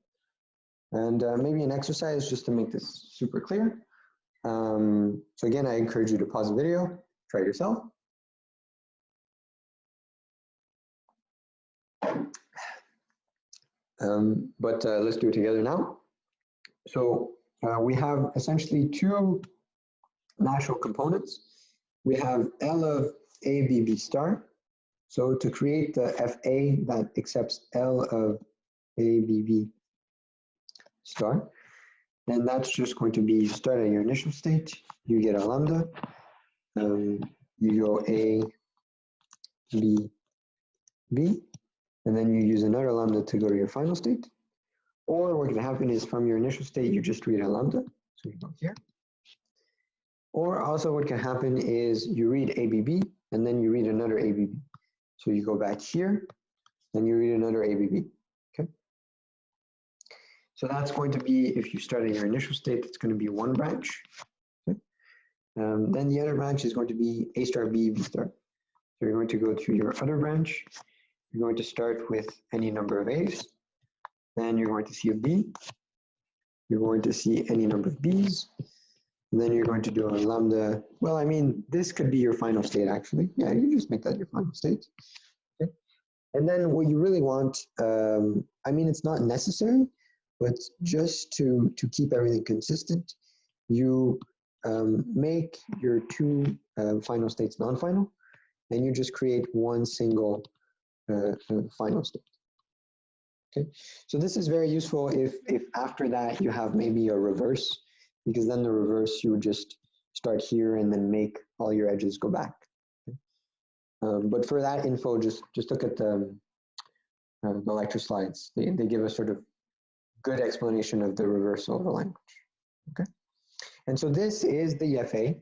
and maybe an exercise just to make this super clear. So again, I encourage you to pause the video, try it yourself. But let's do it together now. So we have essentially two natural components. We have L of A, B, B star. So to create the FA that accepts L of A, B, B star, then that's just going to be, you start at your initial state, you get a lambda, you go A, B, B, and then you use another lambda to go to your final state. Or what can happen is from your initial state, you just read a lambda, so you go here. Or also what can happen is you read ABB, and then you read another ABB. So you go back here, and you read another ABB, okay? So that's going to be, if you start at your initial state, it's going to be one branch. Okay? Then the other branch is going to be A star B, B star. So you're going to go to your other branch. You're going to start with any number of A's. Then you're going to see a B. You're going to see any number of B's. And then you're going to do a lambda. Well, I mean, this could be your final state, actually. Yeah, you just make that your final state. Okay. And then what you really want, I mean, it's not necessary, but just to keep everything consistent, you make your two final states non-final, and you just create one single final state. Okay, so this is very useful if after that you have maybe a reverse, because then the reverse you would just start here and then make all your edges go back. Okay? But for that info, just look at the lecture slides. They give a sort of good explanation of the reversal of the language. Okay, and so this is the FA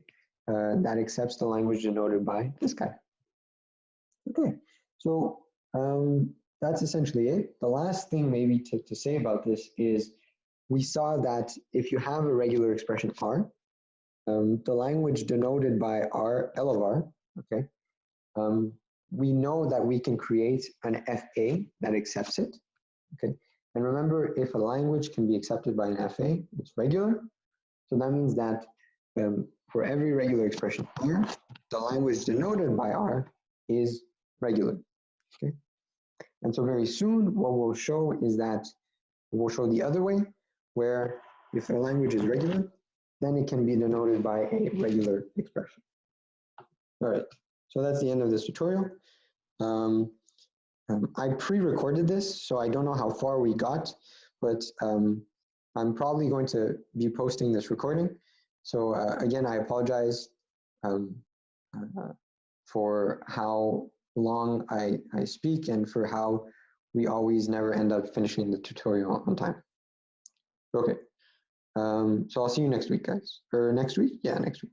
that accepts the language denoted by this guy. Okay, so that's essentially it. The last thing maybe to say about this is we saw that if you have a regular expression R, the language denoted by R, L of R, okay, we know that we can create an FA that accepts it, okay? And remember, if a language can be accepted by an FA, it's regular. So that means that for every regular expression R, the language denoted by R is regular, okay? And so very soon, what we'll show is that we'll show the other way, where if a language is regular, then it can be denoted by a regular expression. All right, so that's the end of this tutorial. I pre-recorded this, so I don't know how far we got, but I'm probably going to be posting this recording. So again, I apologize for how long I speak and for how we always never end up finishing the tutorial on time. Okay, so I'll see you next week, guys. Or next week? Yeah, next week.